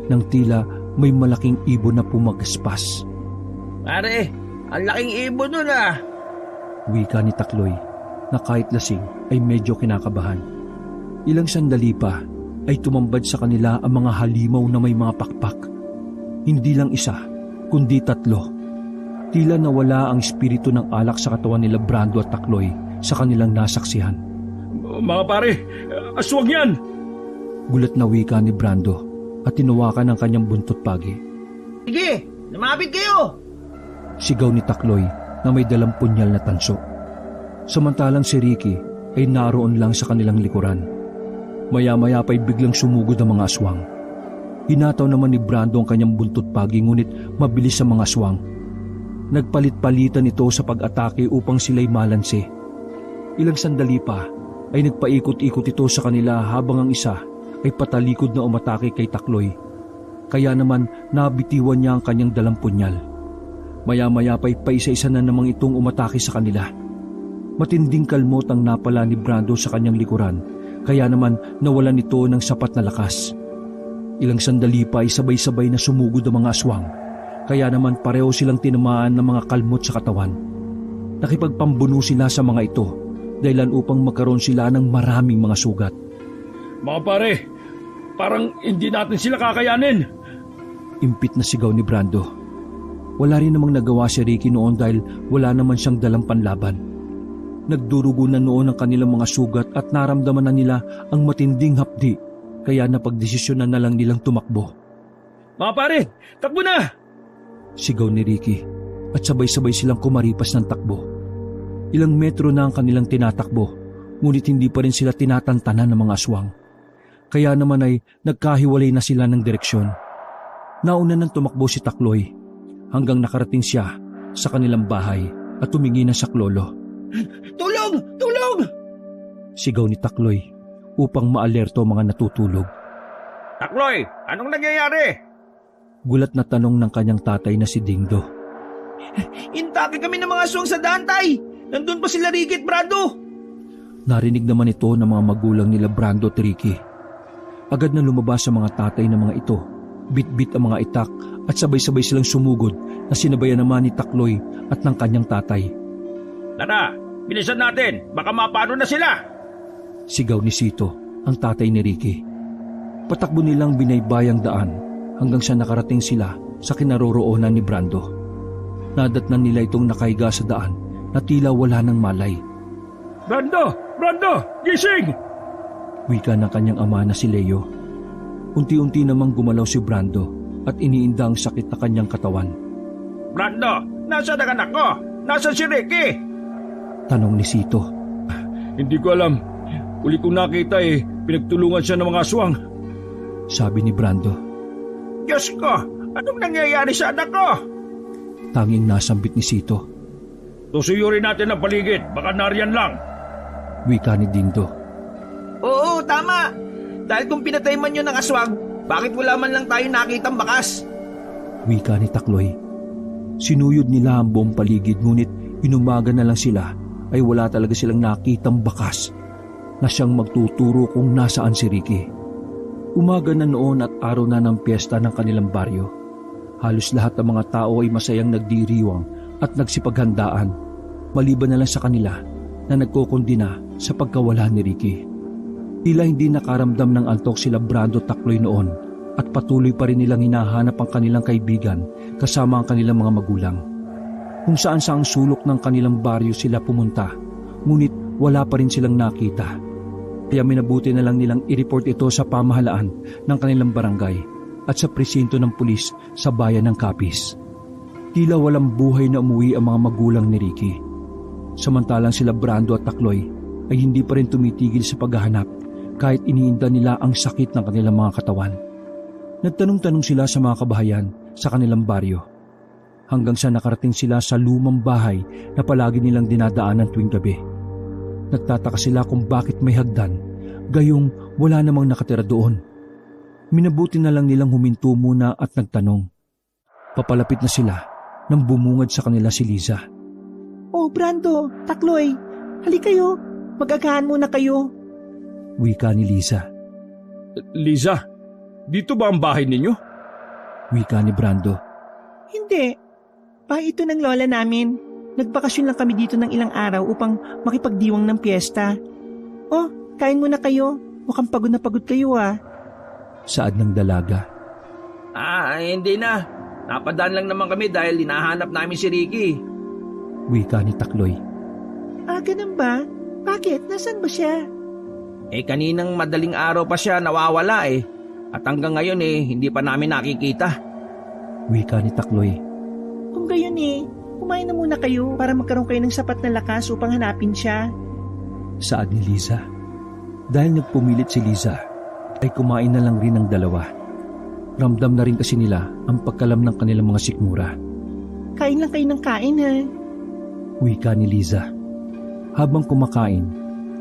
B: nang tila may malaking ibon na pumagaspas.
C: Pare, ang laking ibon nun ah.
B: Wika ni Takloy na kahit lasing ay medyo kinakabahan. Ilang sandali pa ay tumambad sa kanila ang mga halimaw na may mga pakpak. Hindi lang isa, kundi 3. Tila nawala ang espiritu ng alak sa katawan nila Brando at Takloy sa kanilang nasaksihan.
A: Mga pare, aswang yan!
B: Gulat na wika ni Brando at tinawakan ang kanyang buntot pagi.
C: Sige, lumapit kayo!
B: Sigaw ni Takloy na may dalang punyal na tanso. Samantalang si Ricky ay naroon lang sa kanilang likuran. Maya-maya pa'y biglang sumugod ang mga aswang. Hinataw naman ni Brando ang kanyang buntot pagi ngunit mabilis ang mga aswang. Nagpalit-palitan ito sa pag-atake upang sila'y malanse. Ilang sandali pa ay nagpaikot-ikot ito sa kanila habang ang isa ay patalikod na umatake kay Takloy. Kaya naman nabitiwan niya ang kanyang dalang punyal. Maya-maya pa'y paisa-isa na namang itong umatake sa kanila. Matinding kalmot ang napala ni Brando sa kanyang likuran, kaya naman nawalan ito ng sapat na lakas. Ilang sandali pa ay sabay-sabay na sumugod ang mga aswang, kaya naman pareho silang tinamaan ng mga kalmot sa katawan. Nakipagpambuno sila sa mga ito, dahilan upang magkaroon sila ng maraming mga sugat.
A: Mga pare, parang hindi natin sila kakayanin.
B: Impit na sigaw ni Brando. Wala rin namang nagawa si Ricky noon dahil wala naman siyang dalang panlaban. Nagdurugo na noon ang kanilang mga sugat at naramdaman na nila ang matinding hapdi, kaya napagdesisyonan na lang nilang tumakbo.
A: Mga pare, takbo na!
B: Sigaw ni Ricky at sabay-sabay silang kumaripas ng takbo. Ilang metro na ang kanilang tinatakbo, ngunit hindi pa rin sila tinatantanan ng mga aswang. Kaya naman ay nagkahiwalay na sila ng direksyon. Nauna nang tumakbo si Takloy hanggang nakarating siya sa kanilang bahay at tumingi na sa klolo.
C: Tulong! Tulong!
B: Sigaw ni Takloy upang maalerto ang mga natutulog.
C: Takloy, anong nangyayari?
B: Gulat na tanong ng kanyang tatay na si Dingdo.
C: Intake kami ng mga aswang sa dantay! Nandun pa sila Ricky at Brando!
B: Narinig naman ito ng mga magulang nila Brando at Ricky. Agad na lumabas ang mga tatay ng mga ito, bit-bit ang mga itak at sabay-sabay silang sumugod na sinabayan naman ni Takloy at ng kanyang tatay.
A: Tara, bilisan natin, baka mapano na sila!
B: Sigaw ni Sito, ang tatay ni Ricky. Patakbo nilang binaybayang daan hanggang sa nakarating sila sa kinaroroonan ni Brando. Nadatnan nila itong nakahiga sa daan na tila wala ng malay.
A: Brando! Brando! Gising!
B: Wika ng kanyang ama na si Leo. Unti-unti namang gumalaw si Brando at iniinda ang sakit na kanyang katawan.
A: Brando, nasaan ang anak ko? Nasaan si Ricky?
B: Tanong ni Sito.
A: Hindi ko alam. Uli kong nakita pinagtulungan siya ng mga aswang.
B: Sabi ni Brando.
A: Diyos ko, anong nangyayari sa anak ko?
B: Tanging nasambit ni Sito.
A: Tusuyurin natin ang paligid, baka nariyan lang.
B: Wika ni Dindo.
C: Oo, tama! Dahil kung pinatay man yun ng aswang, Bakit wala man lang tayo nakitang bakas?
B: Wika ni Takloy. Sinuyod nila ang buong paligid ngunit inumaga na lang sila ay wala talaga silang nakitang bakas na siyang magtuturo kung nasaan si Ricky. Umaga na noon at araw na ng piyesta ng kanilang baryo. Halos lahat ng mga tao ay masayang nagdiriwang at nagsipaghandaan, maliban na lang sa kanila na nagkukundina sa pagkawala ni Ricky. Tila hindi nakaramdam ng antok sila Brando Takloy noon at patuloy pa rin nilang hinahanap ang kanilang kaibigan kasama ang kanilang mga magulang. Kung saan sa ang sulok ng kanilang baryo sila pumunta, ngunit wala pa rin silang nakita. Kaya minabuti na lang nilang i-report ito sa pamahalaan ng kanilang barangay at sa presinto ng pulis sa bayan ng Capiz. Tila walang buhay na umuwi ang mga magulang ni Ricky. Samantalang sila Brando at Takloy ay hindi pa rin tumitigil sa paghahanap kahit iniinda nila ang sakit ng kanilang mga katawan. Nagtanong-tanong sila sa mga kabahayan sa kanilang baryo hanggang sa nakarating sila sa lumang bahay na palagi nilang dinadaanan tuwing gabi. Nagtataka sila kung bakit may hagdan, gayong wala namang nakatira doon. Minabuti na lang nilang huminto muna at nagtanong. Papalapit na sila nang bumungad sa kanila si Liza.
D: Oh, Brando, Takloy, hali kayo. Mag-agahan muna kayo.
B: Wika ni Liza.
A: Liza, dito ba ang bahay ninyo?
B: Wika ni Brando.
D: Hindi. Bahay ito ng lola namin. Nagbakasyon lang kami dito ng ilang araw upang makipagdiwang ng piyesta. Oh, kain muna kayo. Mukhang pagod na pagod kayo ah.
B: Saad ng dalaga.
C: Hindi na. Napadaan lang naman kami dahil hinahanap namin si Ricky.
B: Wika ni Takloy.
D: Ganun ba? Bakit? Nasaan ba siya?
C: Kaninang madaling araw pa siya nawawala At hanggang ngayon hindi pa namin nakikita.
B: Wika ni Takloy.
D: Kung gayon kumain na muna kayo para magkaroon kayo ng sapat na lakas upang hanapin siya.
B: Saad ni Liza. Dahil nagpumilit si Liza, ay kumain na lang rin ang dalawa. Ramdam na rin kasi nila ang pagkalam ng kanilang mga sikmura.
D: Kain lang kayo ng kain ha.
B: Wika ni Liza. Habang kumakain,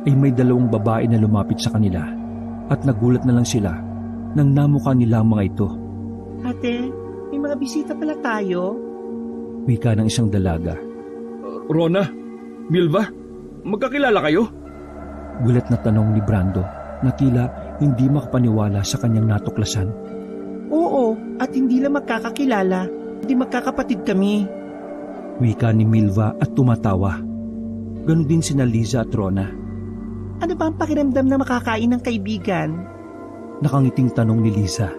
B: ay may dalawang babae na lumapit sa kanila at nagulat na lang sila nang namukha nila ang mga ito.
D: Ate, may mga bisita pala tayo.
B: Wika ng isang dalaga.
A: Rona, Milva, magkakilala kayo?
B: Gulat na tanong ni Brando na tila hindi makapaniwala sa kanyang natuklasan.
D: Oo, at hindi lang magkakakilala, hindi magkakapatid kami.
B: Wika ni Milva at tumatawa. Ganon din sina Liza at Rona.
D: Ano ba ang pakiramdam na makakain ng kaibigan?
B: Nakangiting tanong ni Liza.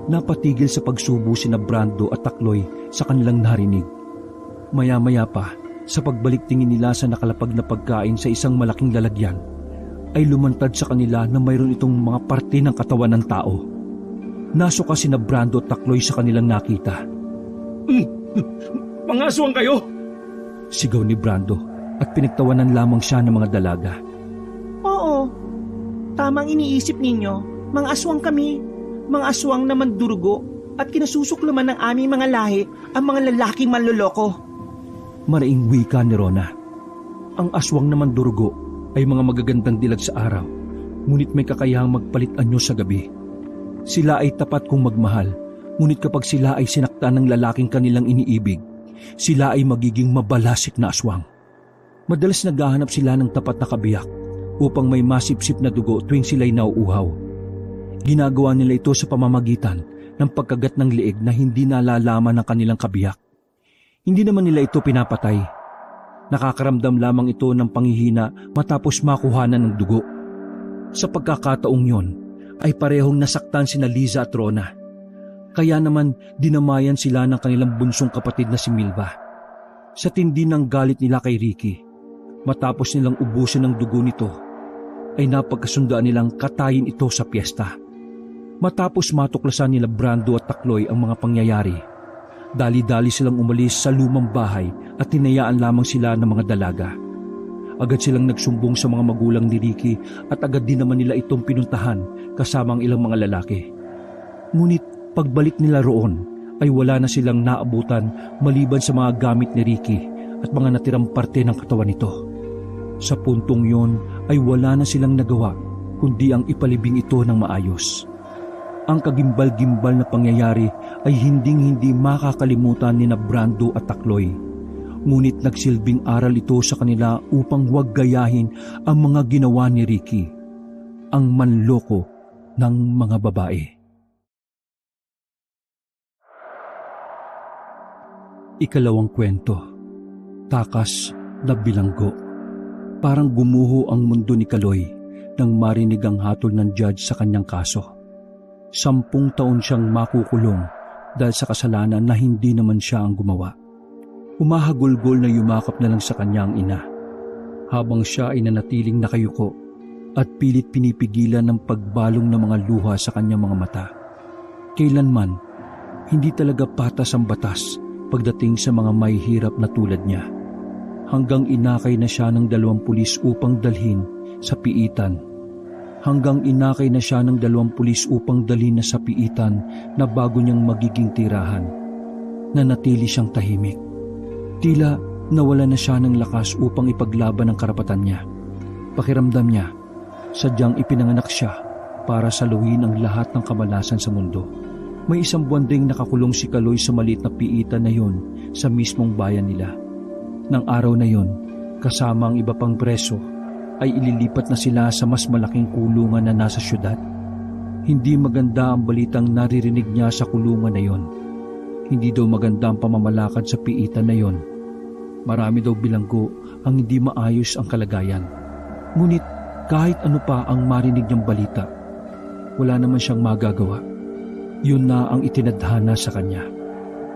B: Napatigil sa pagsubo sina Brando at Takloy sa kanilang narinig. Maya-maya pa, sa pagbalik tingin nila sa nakalapag na pagkain sa isang malaking lalagyan, ay lumantad sa kanila na mayroon itong mga parte ng katawan ng tao. Nasuka sina Brando at Takloy sa kanilang nakita.
A: Mga aswang kayo!
B: Sigaw ni Brando at pinagtawanan lamang siya ng mga dalaga.
D: Oo, tamang iniisip ninyo, mga aswang kami. Mga aswang na mandurugo at kinasusuklaman ng aming mga lahi ang mga lalaking manloloko.
B: Maraing wika ni Rona. Ang aswang na mandurugo ay mga magagandang dilag sa araw, ngunit may kakayahang magpalit anyo sa gabi. Sila ay tapat kung magmahal, ngunit kapag sila ay sinaktan ng lalaking kanilang iniibig, sila ay magiging mabalasik na aswang. Madalas naghahanap sila ng tapat na kabiyak upang may masipsip na dugo tuwing sila'y nauuhaw. Ginagawa nila ito sa pamamagitan ng pagkagat ng leeg na hindi nalalaman ng kanilang kabiyak. Hindi naman nila ito pinapatay. Nakakaramdam lamang ito ng panghihina matapos makuhanan ng dugo. Sa pagkakataong yon, ay parehong nasaktan sina Liza at Rona. Kaya naman dinamayan sila ng kanilang bunsong kapatid na si Milva. Sa tindi ng galit nila kay Ricky, matapos nilang ubusin ng dugo nito, ay napagkasundaan nilang katayin ito sa piyesta. Matapos matuklasan nila Brando at Takloy ang mga pangyayari, dali-dali silang umalis sa lumang bahay at tinayaan lamang sila ng mga dalaga. Agad silang nagsumbong sa mga magulang ni Ricky at agad din naman nila itong pinuntahan kasama ang ilang mga lalaki. Ngunit pagbalik nila roon ay wala na silang naabutan maliban sa mga gamit ni Ricky at mga natirang parte ng katawan nito. Sa puntong yon ay wala na silang nagawa kundi ang ipalibing ito ng maayos. Ang kagimbal-gimbal na pangyayari ay hinding-hindi makakalimutan ni na Brando at Takloy. Ngunit nagsilbing aral ito sa kanila upang huwag gayahin ang mga ginawa ni Ricky, ang manloko ng mga babae. Ikalawang kwento, takas na bilanggo. Parang gumuho ang mundo ni Kaloy nang marinig ang hatol ng judge sa kanyang kaso. 10 taon siyang makukulong dahil sa kasalanan na hindi naman siya ang gumawa. Umahagulgol na yumakap na lang sa kanyang ina, habang siya ay nanatiling nakayuko at pilit pinipigilan ng pagbalong ng mga luha sa kanyang mga mata. Kailanman, hindi talaga patas ang batas pagdating sa mga may hirap na tulad niya. Hanggang inakay na siya ng 2 pulis upang dalhin sa piitan. Sa piitan na bago niyang magiging tirahan. Nanatili siyang tahimik. Tila nawala na siya ng lakas upang ipaglaban ang karapatan niya. Pakiramdam niya, sadyang ipinanganak siya para saluhin ang lahat ng kamalasan sa mundo. May 1 buwan ding nakakulong si Kaloy sa maliit na piitan na yon sa mismong bayan nila. Nang araw na yon, kasama ang iba pang preso, ay ililipat na sila sa mas malaking kulungan na nasa syudad. Hindi maganda ang balitang naririnig niya sa kulungan na yon. Hindi daw maganda ang pamamalakad sa piitan na yon. Marami daw bilanggo ang hindi maayos ang kalagayan. Ngunit kahit ano pa ang marinig niyang balita, wala naman siyang magagawa. Yun na ang itinadhana sa kanya.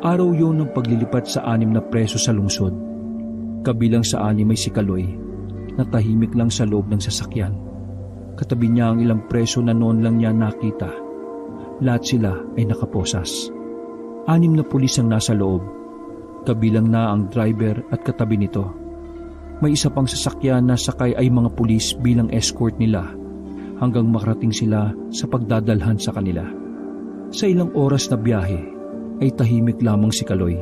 B: Araw yon ng paglilipat sa 6 na preso sa lungsod. Kabilang sa 6 ay si Kaloy, na tahimik lang sa loob ng sasakyan. Katabi niya ang ilang preso na noon lang niya nakita. Lahat sila ay nakaposas. 6 na pulis ang nasa loob, kabilang na ang driver at katabi nito. May isa pang sasakyan na sakay ay mga pulis bilang escort nila hanggang makarating sila sa pagdadalhan sa kanila. Sa ilang oras na biyahe ay tahimik lamang si Kaloy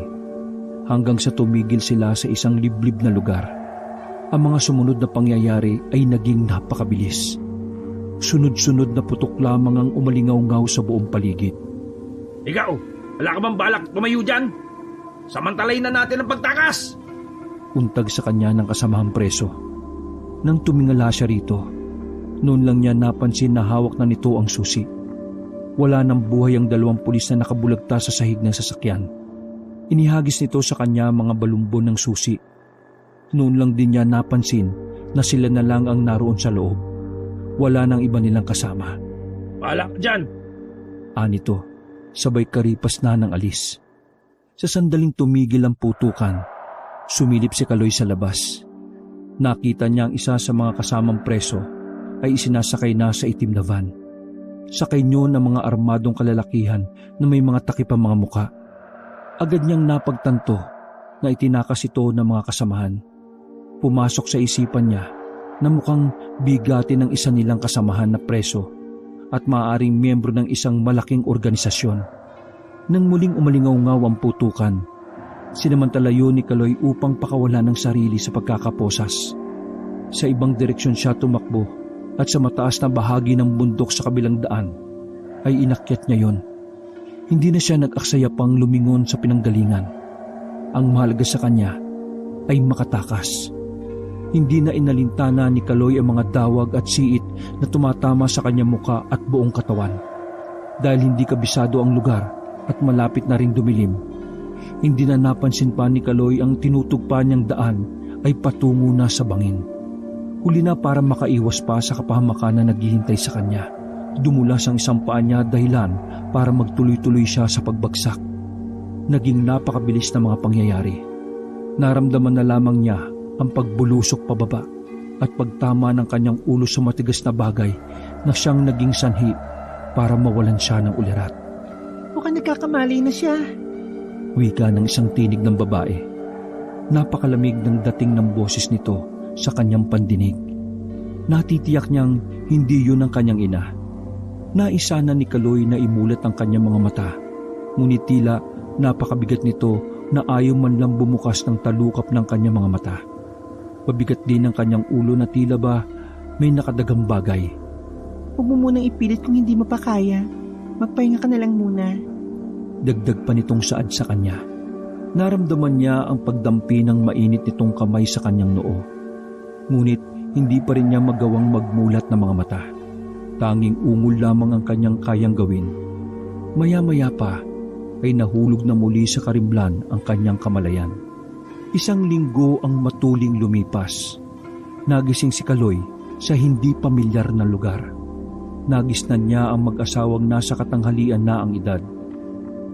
B: hanggang sa tumigil sila sa isang liblib na lugar. Ang mga sumunod na pangyayari ay naging napakabilis. Sunod-sunod na putok lamang ang umalingaw-ngaw sa buong paligid.
A: Ikaw, wala ka bang balak tumayo dyan? Samantalayin na natin ang pagtakas!
B: Untag sa kanya ng kasamahang preso. Nang tumingala siya rito, noon lang niya napansin na hawak na nito ang susi. Wala nang buhay ang 2 pulis na nakabulagta sa sahig ng sasakyan. Inihagis nito sa kanya mga balumbon ng susi. Noon lang din niya napansin na sila na lang ang naroon sa loob. Wala nang iba nilang kasama.
A: Balak dyan!
B: Anito, sabay karipas na ng alis. Sa sandaling tumigil ang putukan, sumilip si Kaloy sa labas. Nakita niya ang isa sa mga kasamang preso ay isinasakay na sa itim na van. Sakay niyo ng mga armadong kalalakihan na may mga takip ang mga muka. Agad niyang napagtanto na itinakas ito ng mga kasamahan. Pumasok sa isipan niya na mukhang bigati ng isa nilang kasamahan na preso at maaaring miyembro ng isang malaking organisasyon. Nang muling umalingaw-ngaw ang putukan, sinamantala yun ni Kaloy upang pakawalan ng sarili sa pagkakaposas. Sa ibang direksyon siya tumakbo at sa mataas na bahagi ng bundok sa kabilang daan ay inakyat niya yon. Hindi na siya nag-aksaya pang lumingon sa pinanggalingan. Ang mahalaga sa kanya ay makatakas. Hindi na inalintana ni Kaloy ang mga dawag at siit na tumatama sa kanyang muka at buong katawan. Dahil hindi kabisado ang lugar at malapit na ring dumilim, hindi na napansin pa ni Kaloy ang tinutugpa niyang daan ay patungo na sa bangin. Huli na para makaiwas pa sa kapahamakan na naghihintay sa kanya. Dumulas ang isang paa niya dahilan para magtuloy-tuloy siya sa pagbagsak. Naging napakabilis na mga pangyayari. Naramdaman na lamang niya ang pagbulusok pababa at pagtama ng kanyang ulo sa matigas na bagay na siyang naging sanhi para mawalan siya ng ulirat.
D: Mukhang nagkakamali na siya.
B: Wika ng isang tinig ng babae. Napakalamig ng dating ng boses nito sa kanyang pandinig. Natitiyak niyang hindi yun ang kanyang ina. Naisa na ni Kaloy na imulat ang kanyang mga mata, ngunit tila napakabigat nito na ayaw man lang bumukas ng talukap ng kanyang mga mata. Pabigat din ang kanyang ulo na tila ba may nakadagang bagay.
D: Huwag mo munang ipilit kung hindi mo pa kaya. magpahinga ka na lang muna.
B: Dagdag pa nitong saad sa kanya. Naramdaman niya ang pagdampi ng mainit nitong kamay sa kanyang noo. Ngunit hindi pa rin niya magawang magmulat ng mga mata. Tanging ungol lamang ang kanyang kayang gawin. Maya-maya pa ay nahulog na muli sa karimlan ang kanyang kamalayan. 1 linggo ang matuling lumipas. Nagising si Kaloy sa hindi pamilyar na lugar. Nagisnan niya ang mag-asawang nasa katanghalian na ang edad.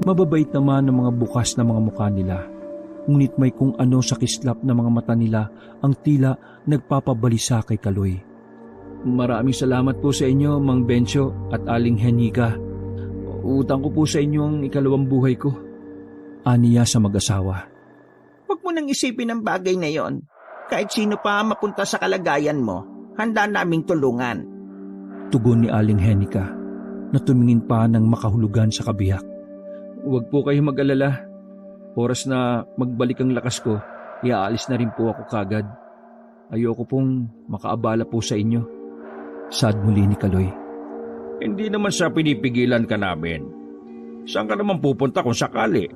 B: Mababait naman ang mga bukas na mga mukha nila. Ngunit may kung ano sa kislap na mga mata nila ang tila nagpapabalisa kay Kaloy. Maraming salamat po sa inyo, Mang Bencho at Aling Henika. Utang ko po sa inyo ang ikalawang buhay ko. Aniya sa mag-asawa.
C: Huwag mo nang isipin ang bagay na yon. Kahit sino pa mapunta sa kalagayan mo, handa naming tulungan.
B: Tugon ni Aling Henika na tumingin pa ng makahulugan sa kabiyak. Huwag po kayong mag-alala. Oras na magbalik ang lakas ko, iaalis na rin po ako kagad. Ayoko pong makaabala po sa inyo. Sad muli ni Kaloy.
A: Hindi naman sa pinipigilan ka namin. Saan ka naman pupunta kung sakali?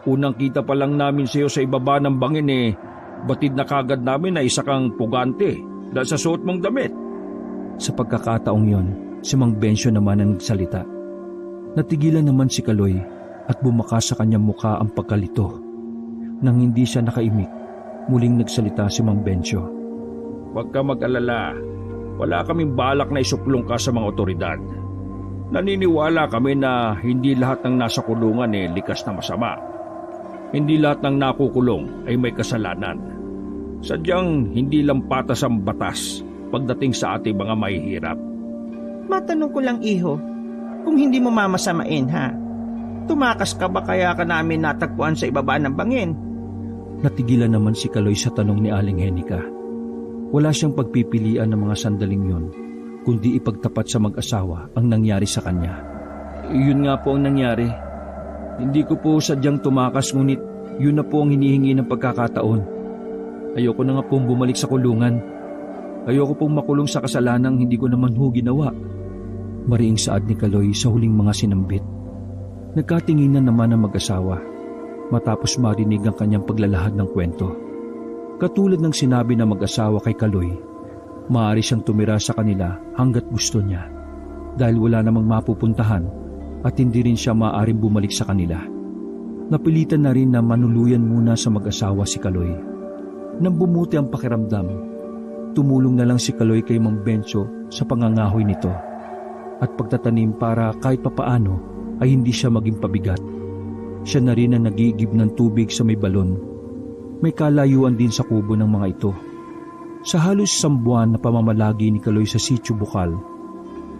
A: Unang kita pa lang namin sa iyo sa ibaba ng bangin batid na kagad namin na isa kang pugante dahil sa suot mong damit.
B: Sa pagkakataong yon, si Mang Bencio naman ang nagsalita. Natigilan naman si Kaloy at bumakas sa kanyang mukha ang pagkalito. Nang hindi siya nakaimik, muling nagsalita si Mang Bencio.
A: Huwag ka mag-alala. Wala kaming balak na isuplong ka sa mga otoridad. Naniniwala kami na hindi lahat ng nasa kulungan likas na masama. Hindi lahat ng nakukulong ay may kasalanan. Sadyang hindi lang patas ang batas pagdating sa ating mga mahihirap.
C: Matanong ko lang, iho, kung hindi mo mamasamain, ha? Tumakas ka ba kaya ka namin natagpuan sa ibaba ng bangin?
B: Natigilan naman si Kaloy sa tanong ni Aling Henika. Wala siyang pagpipilian ng mga sandaling yon, kundi ipagtapat sa mag-asawa ang nangyari sa kanya. Yun nga po ang nangyari. Hindi ko po sadyang tumakas, ngunit yun na po ang hinihingi ng pagkakataon. Ayoko na nga pong bumalik sa kulungan. Ayoko pong makulong sa kasalanang hindi ko naman ho ginawa. Mariing saad ni Kaloy sa huling mga sinambit. Nagkatinginan naman ang mag-asawa matapos marinig ang kanyang paglalahad ng kwento. Katulad ng sinabi ng mag-asawa kay Kaloy, maaari siyang tumira sa kanila hanggat gusto niya dahil wala namang mapupuntahan at hindi rin siya maaaring bumalik sa kanila. Napilitan na rin na manuluyan muna sa mag-asawa si Kaloy. Nang bumuti ang pakiramdam, tumulong na lang si Kaloy kay Mang Bencio sa pangangahoy nito at pagtatanim para kahit papaano ay hindi siya maging pabigat. Siya na rin ang nag-iigib ng tubig sa may balon. May kalayuan din sa kubo ng mga ito. Sa halos 1 buwan na pamamalagi ni Kaloy sa Sitio Bukal,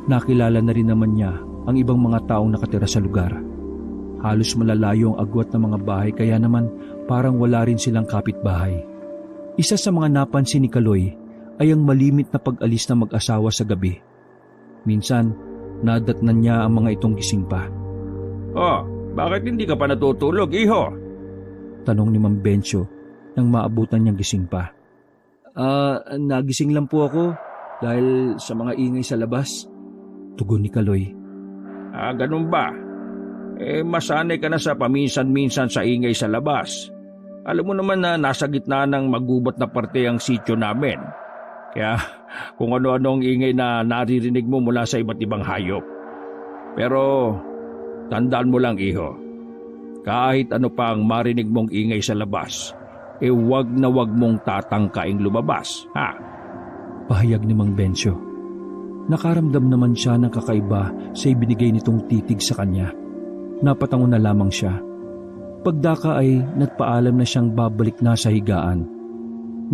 B: nakilala na rin naman niya ang ibang mga taong nakatira sa lugar. Halos malalayo ang agwat ng mga bahay kaya naman parang wala rin silang kapitbahay. Isa sa mga napansin ni Kaloy ay ang malimit na pag-alis ng mag-asawa sa gabi. Minsan, nadatnan niya ang mga itong gising pa.
A: Oh, bakit hindi ka pa natutulog, iho?
B: Tanong ni Mang Bencio nang maabutan niyang gising pa. Nagising lang po ako dahil sa mga ingay sa labas. Tugon ni Kaloy.
A: Ganun ba? Masanay ka na sa paminsan-minsan sa ingay sa labas. Alam mo naman na nasa gitna ng magubat na parte ang sityo namin. Kaya kung ano-ano ang ingay na naririnig mo mula sa iba't ibang hayop. Pero tandaan mo lang, iho. Kahit ano pa ang marinig mong ingay sa labas, wag na wag mong tatangkaing lumabas, ha?
B: Pahayag ni Mang Bencio. Nakaramdam naman siya ng kakaiba sa ibinigay nitong titig sa kanya. Napatango na lamang siya. Pagdaka ay nagpaalam na siyang babalik na sa higaan.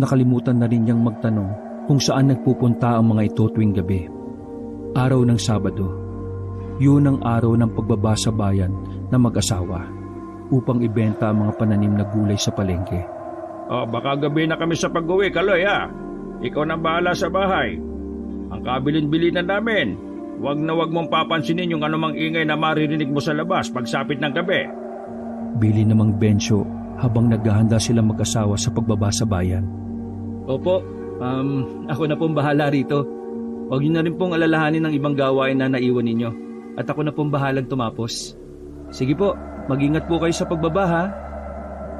B: Nakalimutan na rin niyang magtanong kung saan nagpupunta ang mga ito tuwing gabi. Araw ng Sabado. Yun ang araw ng pagbaba sa bayan na mag-asawa upang ibenta ang mga pananim na gulay sa palengke.
A: Baka gabi na kami sa pag-uwi, Kaloy, ha? Ikaw na bahala sa bahay. Ang kabilin-bilinan namin. Wag na wag mong papansinin yung anumang ingay na maririnig mo sa labas pagsapit ng gabi.
B: Bili namang Bencio habang naghahanda silang mag-asawa sa pagbaba sa bayan. Opo, ako na pong bahala rito. Huwag niyo na rin pong alalahanin ng ibang gawain na naiwan ninyo. at ako na pong bahalang tumapos. Sige po, mag-ingat po kayo sa pagbaba ha.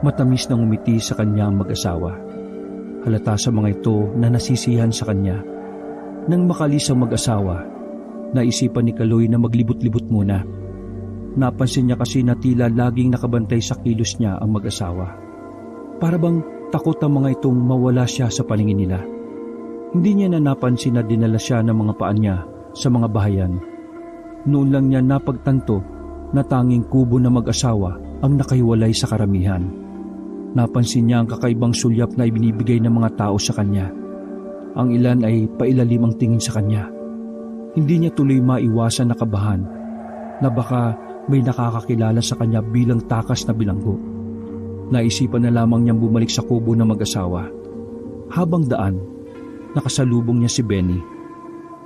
B: Matamis na ngumiti sa kanya ang mag-asawa. Halata sa mga ito na nasisihan sa kanya. Nang makalis ang mag-asawa, naisipan ni Kaloy na maglibot-libot muna. Napansin niya kasi na tila laging nakabantay sa kilos niya ang mag-asawa. Para bang takot ang mga itong mawala siya sa paningin nila. Hindi niya na napansin na dinala siya ng mga paan niya sa mga bahayan. Noon lang niya napagtanto na tanging kubo na mag-asawa ang nakahiwalay sa karamihan. Napansin niya ang kakaibang sulyap na ibinibigay ng mga tao sa kanya. Ang ilan ay pailalim ang tingin sa kanya. Hindi niya tuloy maiwasan na kabahan na baka may nakakakilala sa kanya bilang takas na bilanggo. Naisipan na lamang niyang bumalik sa kubo ng mag-asawa. Habang daan, nakasalubong niya si Benny.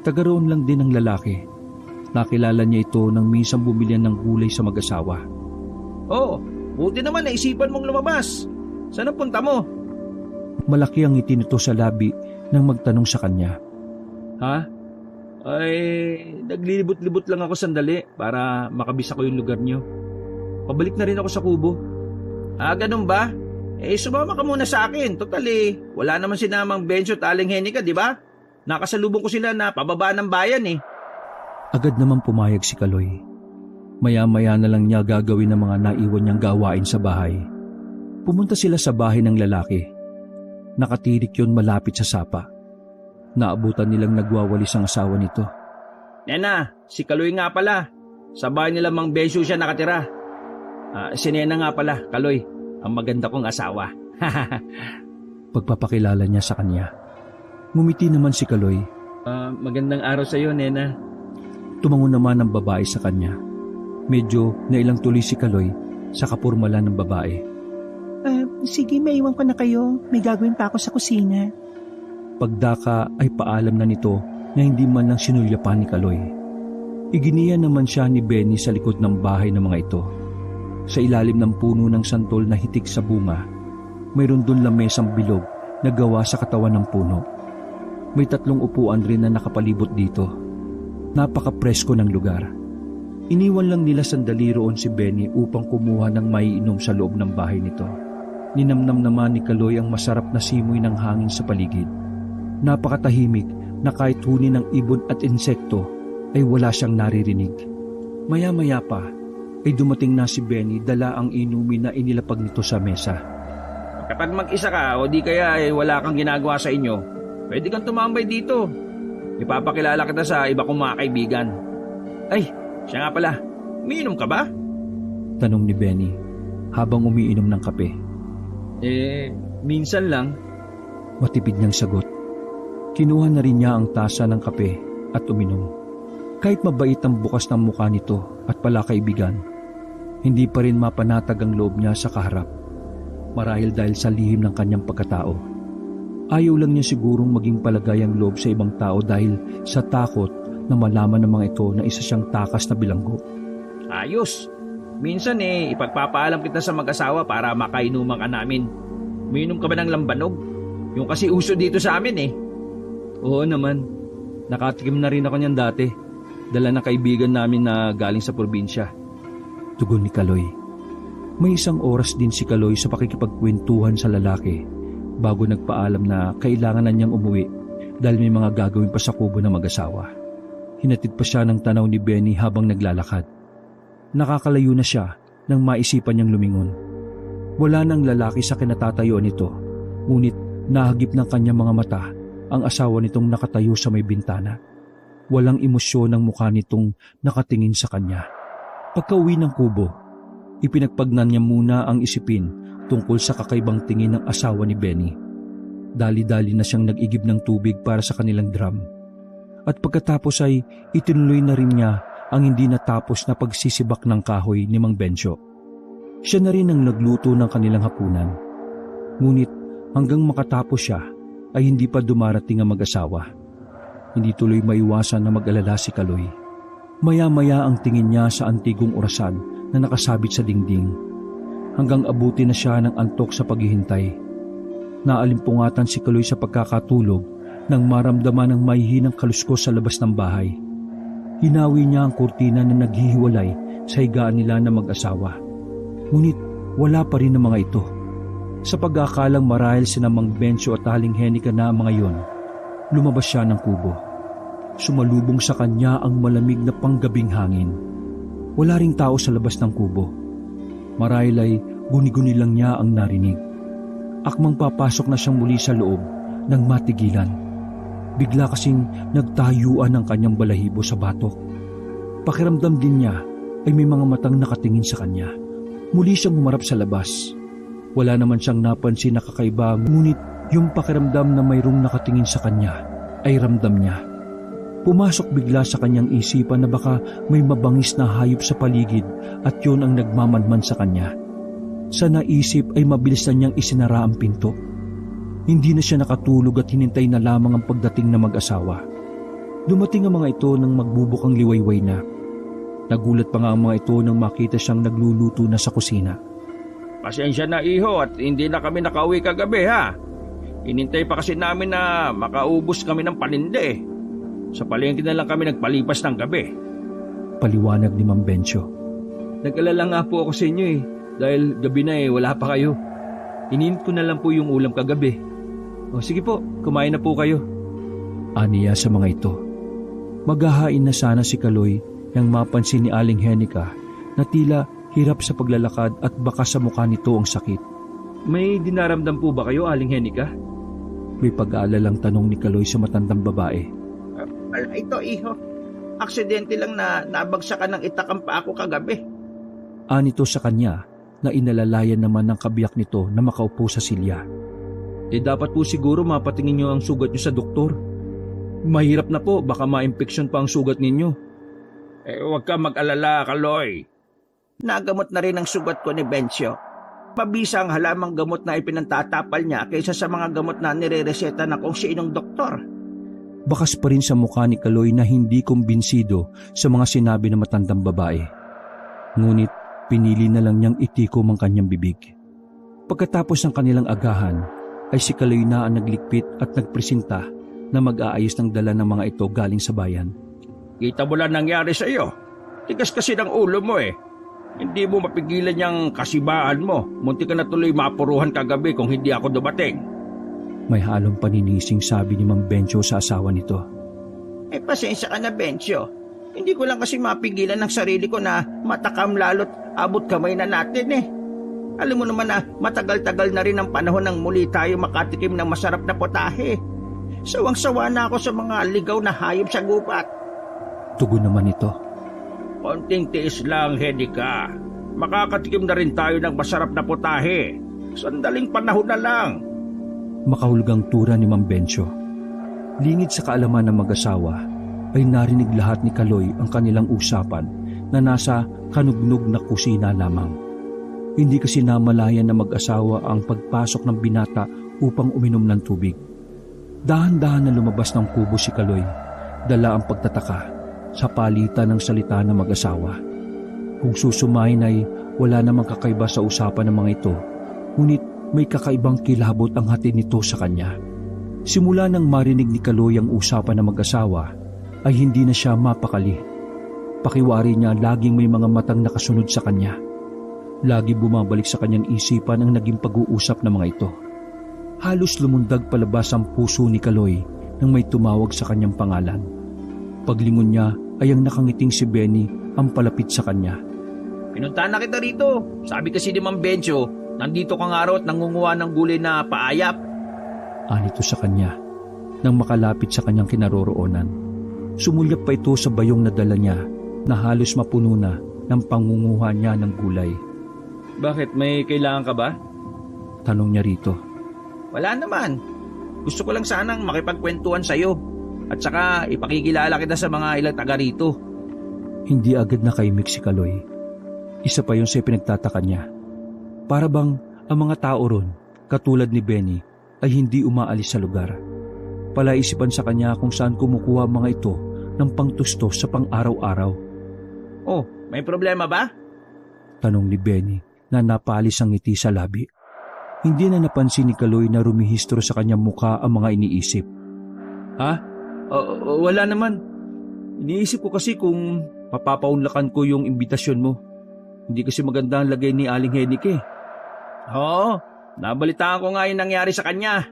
B: Tagaroon lang din ang lalaki. Nakilala niya ito nang minsan bumilihan ng gulay sa mag-asawa.
C: Oh, buti naman naisipan mong lumabas. Saan ang punta mo?
B: Malaki ang ngiti nito sa labi nang magtanong sa kanya.
A: Ha? Ay, naglilibot-libot lang ako sandali para makabisa ko yung lugar niyo. Pabalik na rin ako sa kubo.
C: Ah, ganun ba? Sumama ka muna sa akin. Total wala naman sinamang Benjo at Aling Henika, di ba? Nakasalubong ko sila na pababa ng bayan
B: Agad naman pumayag si Kaloy. Maya-maya na lang niya gagawin ang mga naiwan niyang gawain sa bahay. Pumunta sila sa bahay ng lalaki. Nakatirik yun malapit sa sapa. Naabutan nilang nagwawalis ang asawa nito.
C: Nena, si Kaloy nga pala. Sa bahay nila Mang Benjo siya nakatira. Si Nena nga pala, Kaloy, ang maganda kong asawa.
B: Pagpapakilala niya sa kanya. Ngumiti naman si Kaloy.
A: Magandang araw sa iyo, Nena.
B: Tumango naman ang babae sa kanya. Medyo nailang tuloy si Kaloy sa kapurmalan ng babae.
D: Sige, maiwan ko na kayo. May gagawin pa ako sa kusina.
B: Pagdaka ay paalam na nito na hindi man lang sinulyapan ni Kaloy. Iginiya naman siya ni Benny sa likod ng bahay ng mga ito. Sa ilalim ng puno ng santol na hitik sa bunga, mayroon doon lamesang bilog na gawa sa katawan ng puno. May 3 upuan rin na nakapalibot dito. Napaka-presko ng lugar. Iniwan lang nila sandali roon si Benny upang kumuha ng maiinom sa loob ng bahay nito. Ninamnam naman ni Kaloy ang masarap na simoy ng hangin sa paligid. Napakatahimik na kahit huni ng ibon at insekto ay wala siyang naririnig. Maya-maya pa ay dumating na si Benny dala ang inumin na inilapag nito sa mesa.
C: Kapag mag-isa ka o di kaya wala kang ginagawa sa inyo, pwede kang tumambay dito. Ipapakilala kita sa iba kong mga kaibigan. Ay, siya nga pala, umiinom ka ba?
B: Tanong ni Benny habang umiinom ng kape.
A: Minsan lang.
B: Matipid niyang sagot. Kinuha na rin niya ang tasa ng kape at uminom. Kahit mabait ang bukas ng mukha nito at pala kaibigan, hindi pa rin mapanatag ang loob niya sa kaharap. Marahil dahil sa lihim ng kanyang pagkatao. Ayaw lang niya sigurong maging palagay ang loob sa ibang tao dahil sa takot na malaman ng mga ito na isa siyang takas na bilanggo.
C: Ayos. Minsan ipagpapaalam kita sa mag-asawa para makainuman ka namin. Umiinom ka ba ng lambanog? Yung kasi uso dito sa amin
A: Oo naman. Nakatikim na rin ako niyan dati. Dala ng kaibigan namin na galing sa probinsya.
B: Tugon ni Kaloy. May 1 oras din si Kaloy sa pakikipagkwentuhan sa lalaki bago nagpaalam na kailangan na niyang umuwi dahil may mga gagawin pa sa kubo ng mag-asawa. Hinatid pa siya ng tanaw ni Benny habang naglalakad. Nakakalayo na siya nang maisipan niyang lumingon. Wala nang lalaki sa kinatatayuan nito, ngunit nahagip ng kanyang mga mata ang asawa nitong nakatayo sa may bintana. Walang emosyon ang mukha nitong nakatingin sa kanya. Pagka-uwi ng kubo, ipinagpagnan niya muna ang isipin tungkol sa kakaibang tingin ng asawa ni Benny. Dali-dali na siyang nag-igib ng tubig para sa kanilang drum. At pagkatapos ay itinuloy na rin niya ang hindi natapos na pagsisibak ng kahoy ni Mang Benjo. Siya na rin ang nagluto ng kanilang hapunan. Ngunit hanggang makatapos siya ay hindi pa dumarating ang mag-asawa. Hindi tuloy maiwasan na mag-alala si Kaloy. Maya-maya ang tingin niya sa antigong orasan na nakasabit sa dingding. Hanggang abuti na siya ng antok sa paghihintay. Naalimpungatan si Kaloy sa pagkakatulog nang maramdaman ng mahihinang kaluskos sa labas ng bahay. Hinawi niya ang kurtina na naghihiwalay sa higaan nila na mag-asawa. Ngunit wala pa rin ang mga ito. Sa pag-aakalang marahil sina Mang Bencio at Aling Henica na mga yon, lumabas siya ng kubo. Sumalubong sa kanya ang malamig na panggabing hangin. Wala ring tao sa labas ng kubo. Marahil ay guni-guni lang niya ang narinig. Akmang papasok na siyang muli sa loob nang matigilan. Bigla kasing nagtayuan ang kanyang balahibo sa batok. Pakiramdam din niya ay may mga matang nakatingin sa kanya. Muli siyang humarap sa labas. Wala naman siyang napansin na kakaiba, ngunit yung pakiramdam na mayroong nakatingin sa kanya ay ramdam niya. Pumasok bigla sa kanyang isipan na baka may mabangis na hayop sa paligid at yun ang nagmamanman sa kanya. Sa naisip ay mabilis na niyang isinara ang pinto. Hindi na siya nakatulog at hinintay na lamang ang pagdating ng mag-asawa. Dumating ang mga ito nang magbubukang liwayway na. Nagulat pa nga ang mga ito nang makita siyang nagluluto na sa kusina.
C: Pasensya na iho at hindi na kami nakauwi kagabi ha. Inintay pa kasi namin na makaubos kami ng paninde. Sa palengke na lang kami nagpalipas ng gabi.
B: Paliwanag ni Mang Bencio.
A: Nag-alala nga po ako sa inyo dahil gabi na wala pa kayo. Ininit ko na lang po yung ulam kagabi. O sige po, kumain na po kayo.
B: Aniya sa mga ito. Maghahain na sana si Kaloy nang mapansin ni Aling Henica na tila hirap sa paglalakad at baka sa mukha nito ang sakit.
A: May dinaramdam po ba kayo, Aling Henica?
B: May pag-aalalang tanong ni Kaloy sa matandang babae.
C: Ito iho, aksidente lang na nabagsakan ng itak ang paa ko kagabi.
B: Anito sa kanya na inalalayan naman ng kabiyak nito na makaupo sa silya.
A: Dapat po siguro mapatingin nyo ang sugat nyo sa doktor. Mahirap na po, baka ma-infection pa ang sugat ninyo.
C: Huwag ka mag-alala, Kaloy. Nagamot na rin ang sugat ko ni Bencio. Mabisa ang halamang gamot na ipinantatapal niya kaysa sa mga gamot na nire-reseta ng kung sinong doktor.
B: Bakas pa rin sa mukha ni Kaloy na hindi kumbinsido sa mga sinabi ng matandang babae. Ngunit pinili na lang niyang itikom ang kanyang bibig. Pagkatapos ng kanilang agahan, ay si Kaloy na ang naglikpit at nagpresenta na mag-aayos ng dala ng mga ito galing sa bayan.
C: Kita mo lang nangyari sa iyo. Tigas kasi ng ulo mo Hindi mo mapigilan yung kasibahan mo. Munti ka na tuloy mapuruhan kagabi kung hindi ako dumating.
B: May halong paninising sabi ni Mang Bencio sa asawa nito.
C: Pasensya ka na, Bencio. Hindi ko lang kasi mapigilan ng sarili ko na matakam lalo't abot kamay na natin Alam mo naman na matagal-tagal na rin ang panahon nang muli tayo makatikim ng masarap na potahe. Sawang-sawa na ako sa mga ligaw na hayop sa gubat.
B: Tugon naman ito.
C: Konting tiis lang, Henica. Makakatikim na rin tayo ng masarap na potahe. Sandaling panahon na lang.
B: Makahulugang tura ni Mang Bencio. Lingid sa kaalaman ng mag-asawa, ay narinig lahat ni Kaloy ang kanilang usapan na nasa kanugnog na kusina lamang. Hindi kasi namalayan na mag-asawa ang pagpasok ng binata upang uminom ng tubig. Dahan-dahan na lumabas ng kubo si Kaloy, dala ang pagtataka sa palitan ng salita ng mag-asawa. Kung susumahin ay wala namang kakaiba sa usapan ng mga ito, ngunit may kakaibang kilabot ang hatid nito sa kanya. Simula nang marinig ni Kaloy ang usapan ng mag-asawa, ay hindi na siya mapakali. Pakiwari niya laging may mga matang nakasunod sa kanya. Lagi bumabalik sa kanyang isipan ang naging pag-uusap ng mga ito. Halos lumundag palabas ang puso ni Kaloy nang may tumawag sa kanyang pangalan. Paglingon niya ay ang nakangiting si Benny ang palapit sa kanya.
C: Pinuntahan na kita rito. Sabi kasi ni Mang Bencio, nandito kang araw at nangunguha ng gulay na paayap.
B: Anito sa kanya nang makalapit sa kanyang kinaroroonan. Sumulyap pa ito sa bayong na dala niya na halos mapuno na ng pangunguha niya ng gulay.
A: Bakit? May kailangan ka ba?
B: Tanong niya rito.
C: Wala naman. Gusto ko lang sanang makipagkwentuhan sa'yo. At saka ipakikilala kita sa mga ilang taga rito.
B: Hindi agad nakaimik si Kaloy. Isa pa yun sa pinagtataka niya. Para bang ang mga tao ron, katulad ni Benny, ay hindi umaalis sa lugar. Palaisipan sa kanya kung saan kumukuha ang mga ito ng pangtusto sa pang-araw-araw.
C: Oh, may problema ba?
B: Tanong ni Benny na napalis ang ngiti sa labi. Hindi na napansin ni Kaloy na rumihistro sa kanyang mukha ang mga iniisip.
A: Ha? Wala naman.
B: Iniisip ko kasi kung mapapaunlakan ko yung imbitasyon mo. Hindi kasi maganda ang lagay ni Aling Henik eh.
C: Oo, nabalitaan ko nga yung nangyari sa kanya.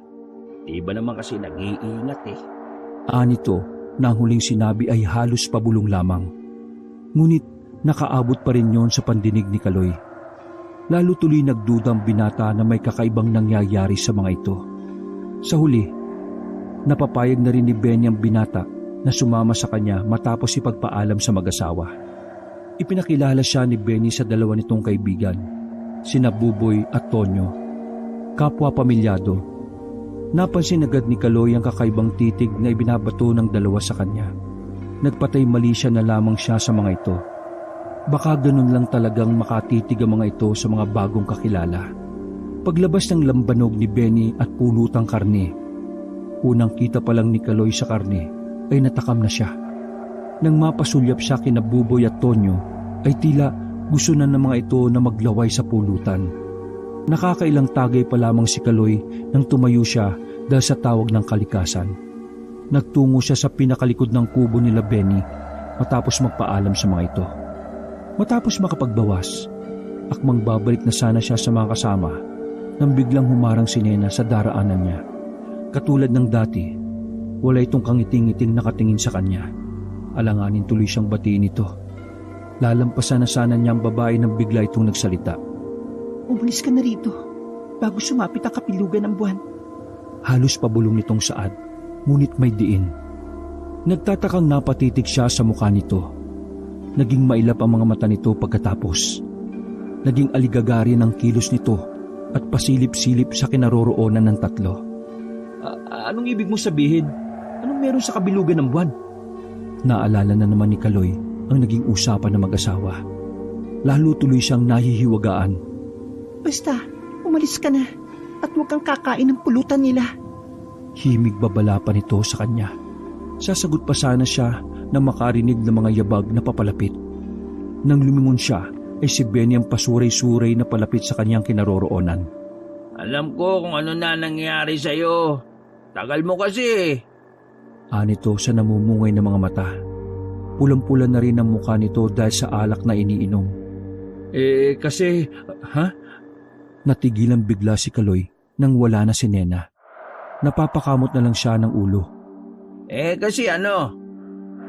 C: Di ba naman kasi nag-iingat eh.
B: Anito na ang huling sinabi ay halos pabulong lamang. Ngunit nakaabot pa rin yon sa pandinig ni Kaloy. Lalo tuloy nagduda ang binata na may kakaibang nangyayari sa mga ito. Sa huli, napapayag na rin ni Benny ang binata na sumama sa kanya matapos ipagpaalam sa mag-asawa. Ipinakilala siya ni Benny sa dalawa nitong kaibigan, sina Buboy at Tonyo, kapwa pamilyado. Napansin agad ni Kaloy ang kakaibang titig na ibinabato ng dalawa sa kanya. Nagpatay mali siya na lamang siya sa mga ito. Baka ganun lang talagang makatitig ang mga ito sa mga bagong kakilala. Paglabas ng lambanog ni Benny at pulutang karne, unang kita pa lang ni Kaloy sa karne ay natakam na siya. Nang mapasulyap siya kina Buboy at Tonyo, ay tila gusto na ng mga ito na maglaway sa pulutan. Nakakailang tagay pa lamang si Kaloy nang tumayo siya dahil sa tawag ng kalikasan. Nagtungo siya sa pinakalikod ng kubo nila Benny matapos magpaalam sa mga ito. Matapos makapagbawas, akmang babalik na sana siya sa mga kasama nang biglang humarang si Nena sa daraanan niya. Katulad ng dati, wala itong kangiting-ngiting nakatingin sa kanya. Alanganin tuloy siyang batiin ito. Lalampasan na sana niya ang babae nang bigla itong nagsalita.
D: Umalis ka na rito bago sumapit ang kapilugan ng buwan.
B: Halos pabulong nitong saad, ngunit may diin. Nagtatakang napatitig siya sa mukha nito. Naging mailap ang mga mata nito pagkatapos. Naging aligagarin ang kilos nito at pasilip-silip sa kinaroroonan ng tatlo.
A: Anong ibig mo sabihin? Anong meron sa kabilugan ng buwan?
B: Naalala na naman ni Kaloy ang naging usapan ng mag-asawa. Lalo tuloy siyang nahihiwagaan.
D: Basta, umalis ka na at huwag kang kakain ng pulutan nila.
B: Himig babala pa nito sa kanya. Sasagot pa sana siya na makarinig ng mga yabag na papalapit. Nang lumingon siya, ay si Benny ang pasuray-suray na palapit sa kanyang kinaroroonan.
C: Alam ko kung ano na nangyari sa'yo. Tagal mo kasi.
B: Anito sa namumungay ng mga mata. Pulang-pula na rin ang mukha nito dahil sa alak na iniinom.
A: Kasi, ha?
B: Natigilan bigla si Kaloy nang wala na si Nena. Napapakamot na lang siya ng ulo.
C: Kasi ano?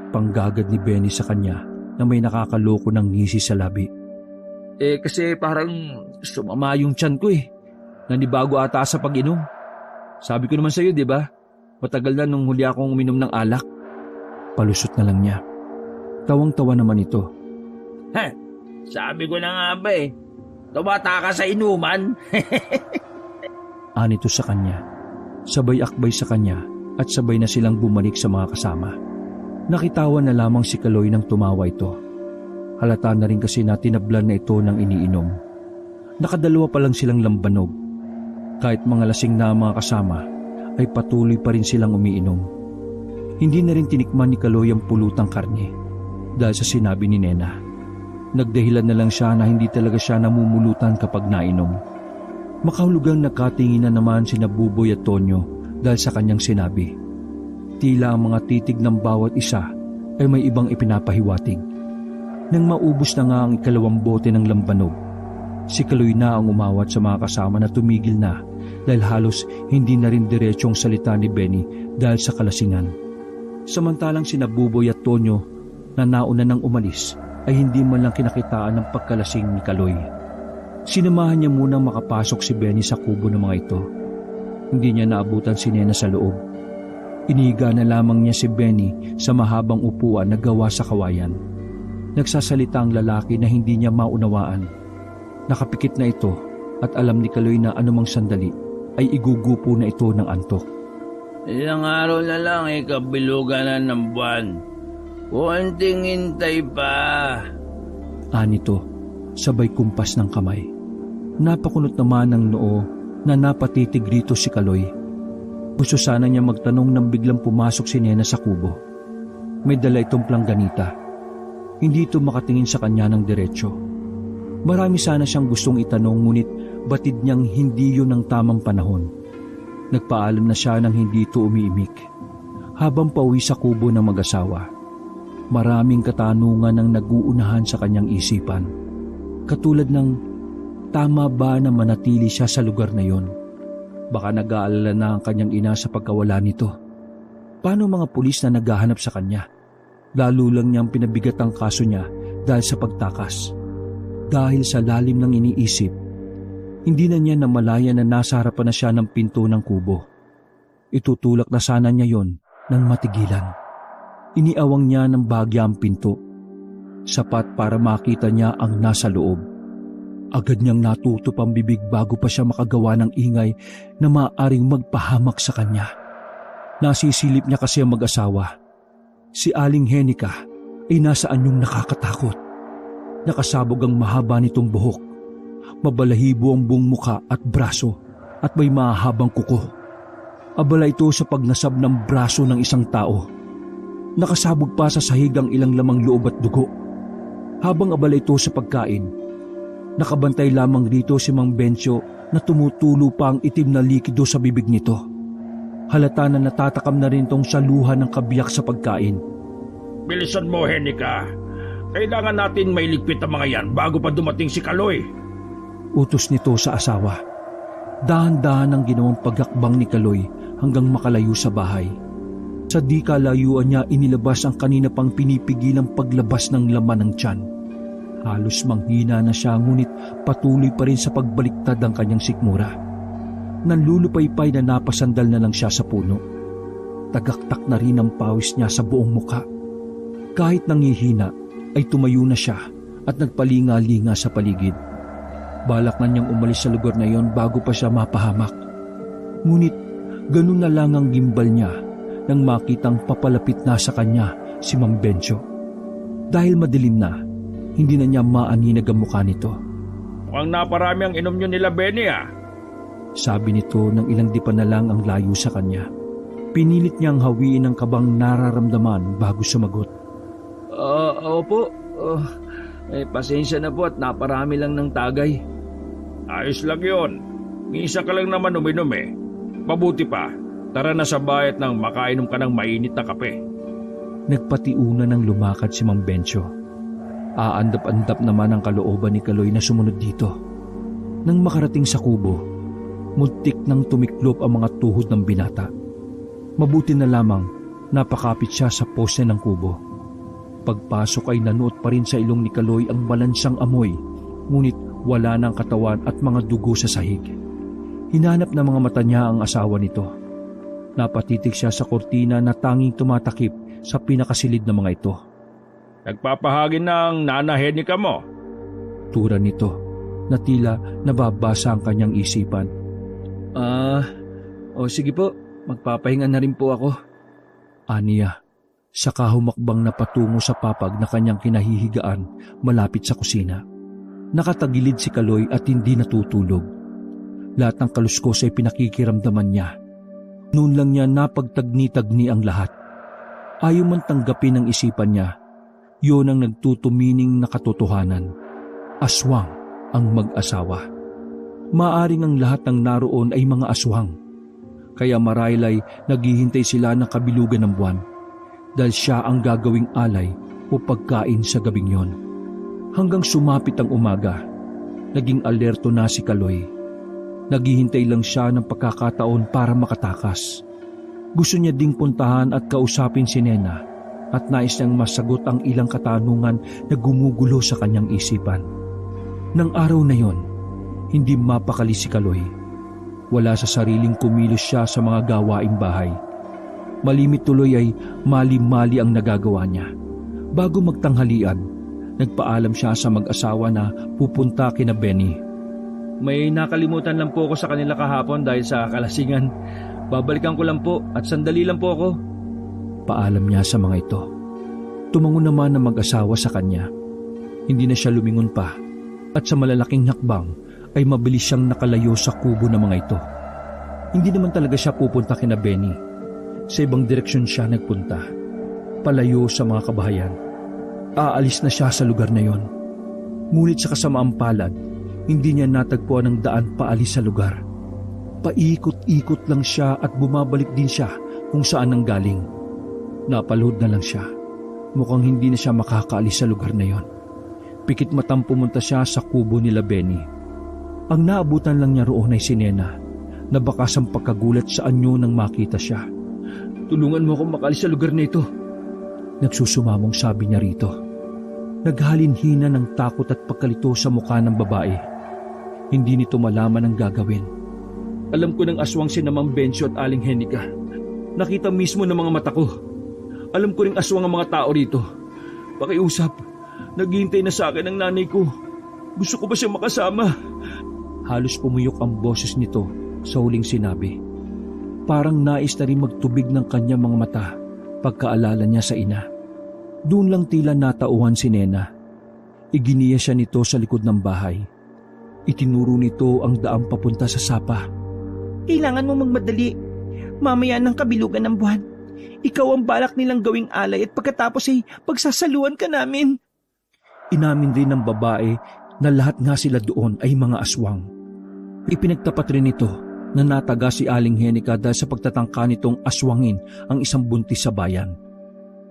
B: Panggagad ni Benny sa kanya na may nakakaloko ng ngisi sa labi.
A: Kasi parang sumama yung tiyan ko eh. Nanibago ata sa pag-inom. Sabi ko naman sa'yo, di ba? Matagal na nung huli akong uminom ng alak.
B: Palusot na lang niya. Tawang-tawa naman ito.
C: Sabi ko na nga ba eh. Tumata ka sa inuman.
B: Anito sa kanya. Sabay akbay sa kanya at sabay na silang bumalik sa mga kasama. Nakitawan na lamang si Kaloy nang tumawa ito. Halata na rin kasi na tinablan na ito ng iniinom. Nakadalawa pa lang silang lambanog. Kahit mga lasing na ang mga kasama, ay patuloy pa rin silang umiinom. Hindi na rin tinikman ni Kaloy ang pulutang karne dahil sa sinabi ni Nena. Nagdahilan na lang siya na hindi talaga siya namumulutan kapag nainom. Makahulugang nakatingin na naman sina Buboy at Tonyo dahil sa kanyang sinabi. Tila ang mga titig ng bawat isa ay may ibang ipinapahiwatig. Nang maubos na nga ang ikalawang bote ng lambanog, si Kaloy na ang umawat sa mga kasama na tumigil na dahil halos hindi na rin diretsong salita ni Benny dahil sa kalasingan. Samantalang sina Buboy at Tonyo na nauna nang umalis ay hindi man lang kinakitaan ng pagkalasing ni Kaloy. Sinamahan niya munang makapasok si Benny sa kubo ng mga ito. Hindi niya naabutan si Nena sa loob. Inihiga na lamang niya si Benny sa mahabang upuan na gawa sa kawayan. Nagsasalita ang lalaki na hindi niya maunawaan. Nakapikit na ito at alam ni Kaloy na anumang sandali ay igugupo na ito ng antok.
C: Ilang araw na lang kabilugan na ng buwan. Kunting hintay pa.
B: Anito, sabay kumpas ng kamay. Napakunot naman ng noo na napatitig rito si Kaloy. Gusto sana niya magtanong nang biglang pumasok si Nena sa kubo. May dala itong plangganita. Hindi ito makatingin sa kanya ng diretsyo. Marami sana siyang gustong itanong ngunit batid niyang hindi yun ang tamang panahon. Nagpaalam na siya nang hindi ito umiimik. Habang pauwi sa kubo ng mag-asawa, Maraming katanungan ang nag-uunahan sa kanyang isipan. Katulad ng, tama ba na manatili siya sa lugar na yon? Baka nag-aalala na ang kanyang ina sa pagkawala nito. Paano mga pulis na naghahanap sa kanya? Lalo lang niyang pinabigat ang kaso niya dahil sa pagtakas. Dahil sa lalim ng iniisip, hindi na niya namalaya na nasa harapan na siya ng pinto ng kubo. Itutulak na sana niya yon nang matigilan. Iniawang niya ng bahagya ang pinto. Sapat para makita niya ang nasa loob. Agad niyang natutup ang bibig bago pa siya makagawa ng ingay na maaaring magpahamak sa kanya. Nasisilip niya kasi ang mag-asawa. Si Aling Henika ay nasa anyong nakakatakot. Nakasabog ang mahaba nitong buhok. Mabalahibo ang buong muka at braso at may mahabang kuko. Abala ito sa pagnasab ng braso ng isang tao. Nakasabog pa sa sahig ang ilang lamang loob at dugo. Habang abala ito sa pagkain, nakabantay lamang dito si Mang Bencio na tumutulo pa ang itim na likido sa bibig nito. Halata na natatakam na rin tong saluhan ng kabiyak sa pagkain.
A: Bilisan mo, Henika. Kailangan natin mailigpit ang mga yan bago pa dumating si Kaloy.
B: Utos nito sa asawa. Dahan-dahan ang ginawang pagakbang ni Kaloy hanggang makalayo sa bahay. Sa di kalayuan niya inilabas ang kanina pang pinipigilang paglabas ng laman ng tiyan. Halos manghina na siya ngunit patuloy pa rin sa pagbaliktad ang kanyang sikmura. Nanlulupaypay na napasandal na lang siya sa puno. Tagaktak na rin ang pawis niya sa buong muka. Kahit nangihina ay tumayo na siya at nagpalinga-linga sa paligid. Balak na niyang umalis sa lugar na yon bago pa siya mapahamak. Ngunit ganun na lang ang gimbal niya nang makitang papalapit na sa kanya si Mang Bencio. Dahil madilim na, hindi na niya maaninag ang mukha nito.
A: Mukhang naparami ang inom nyo nila, Benny, ah.
B: Sabi nito nang ilang di pa na lang ang layo sa kanya. Pinilit niyang hawiin ang kabang nararamdaman bago sumagot.
C: Opo. Pasensya na po at naparami lang ng tagay.
A: Ayos lang yun. Misa ka lang naman uminom eh. Mabuti pa, tara na sa bahay at nang makainom ka ng mainit na kape.
B: Nagpatiuna ng lumakad si Mang Bencio. Aandap-andap naman ang kalooban ni Kaloy na sumunod dito. Nang makarating sa kubo, muntik nang tumiklop ang mga tuhod ng binata. Mabuti na lamang napakapit siya sa poste ng kubo. Pagpasok ay nanuot pa rin sa ilong ni Kaloy ang malansang amoy, ngunit wala ng katawan at mga dugo sa sahig. Hinanap ng mga mata niya ang asawa nito. Napatitig siya sa kortina na tanging tumatakip sa pinakasilid ng mga ito.
A: Nagpapahagin ng Nana Henika mo.
B: Tura nito na tila nababasa ang kanyang isipan.
C: Sige po, magpapahinga na rin po ako.
B: Aniya, saka humakbang na patungo sa papag na kanyang kinahihigaan malapit sa kusina. Nakatagilid si Kaloy at hindi natutulog. Lahat ng kaluskos ay pinakikiramdaman niya. Noon lang niya napagtagni-tagni ang lahat. Ayaw man tanggapin ng isipan niya, yun ang nagtutumining na katotohanan. Aswang ang mag-asawa. Maaring ang lahat ng naroon ay mga aswang. Kaya marahil ay naghihintay sila ng kabilugan ng buwan dahil siya ang gagawing alay o pagkain sa gabing yon. Hanggang sumapit ang umaga, naging alerto na si Kaloy. Naghihintay lang siya ng pagkakataon para makatakas. Gusto niya ding puntahan at kausapin si Nena at nais niyang masagot ang ilang katanungan na gumugulo sa kanyang isipan. Nang araw na yon, hindi mapakali si Kaloy. Wala sa sariling kumilos siya sa mga gawaing bahay. Malimit tuloy ay mali-mali ang nagagawa niya. Bago magtanghalian, nagpaalam siya sa mag-asawa na pupunta kina Benny.
C: May nakalimutan lang po ako sa kanila kahapon dahil sa kalasingan. Babalikan ko lang po at sandali lang po ako.
B: Paalam niya sa mga ito. Tumango naman ang mag-asawa sa kanya. Hindi na siya lumingon pa at sa malalaking hakbang ay mabilis siyang nakalayo sa kubo ng mga ito. Hindi naman talaga siya pupunta kina Benny. Sa ibang direksyon siya nagpunta. Palayo sa mga kabahayan. Aalis na siya sa lugar na yon. Ngunit sa kasamaang palad, hindi niya natagpuan ang daan paalis sa lugar. Paikot-ikot lang siya at bumabalik din siya kung saan nanggaling. Napalood na lang siya. Mukhang hindi na siya makakaalis sa lugar na yon. Pikit matang pumunta siya sa kubo nila Benny. Ang naabutan lang niya roon ay si Nena, na bakas ang pagkagulat sa anyo nang makita siya.
A: Tulungan mo akong makaalis sa lugar na ito.
B: Nagsusumamong sabi niya rito. Naghalinhina ng takot at pagkalito sa mukha ng babae. Hindi nito malaman ang gagawin.
A: Alam ko ng aswang si Namang Bencio at Aling Henika. Nakita mismo ng mga mata ko. Alam ko ring aswang ang mga tao rito. Pakiusap, naghihintay na sa akin ang nanay ko. Gusto ko ba siyang makasama?
B: Halos pumuyok ang boses nito sa huling sinabi. Parang nais na rin magtubig ng kanyang mga mata pagkaalala niya sa ina. Doon lang tila natauhan si Nena. Iginiya siya nito sa likod ng bahay. Itinuro nito ang daang papunta sa sapa.
D: Kailangan mo magmadali. Mamaya ng kabilugan ng buwan. Ikaw ang balak nilang gawing alay at pagkatapos ay pagsasaluan ka namin.
B: Inamin rin ng babae na lahat nga sila doon ay mga aswang. Ipinagtapat rin ito na nataga si Aling Henika dahil sa pagtatangka nitong aswangin ang isang buntis sa bayan.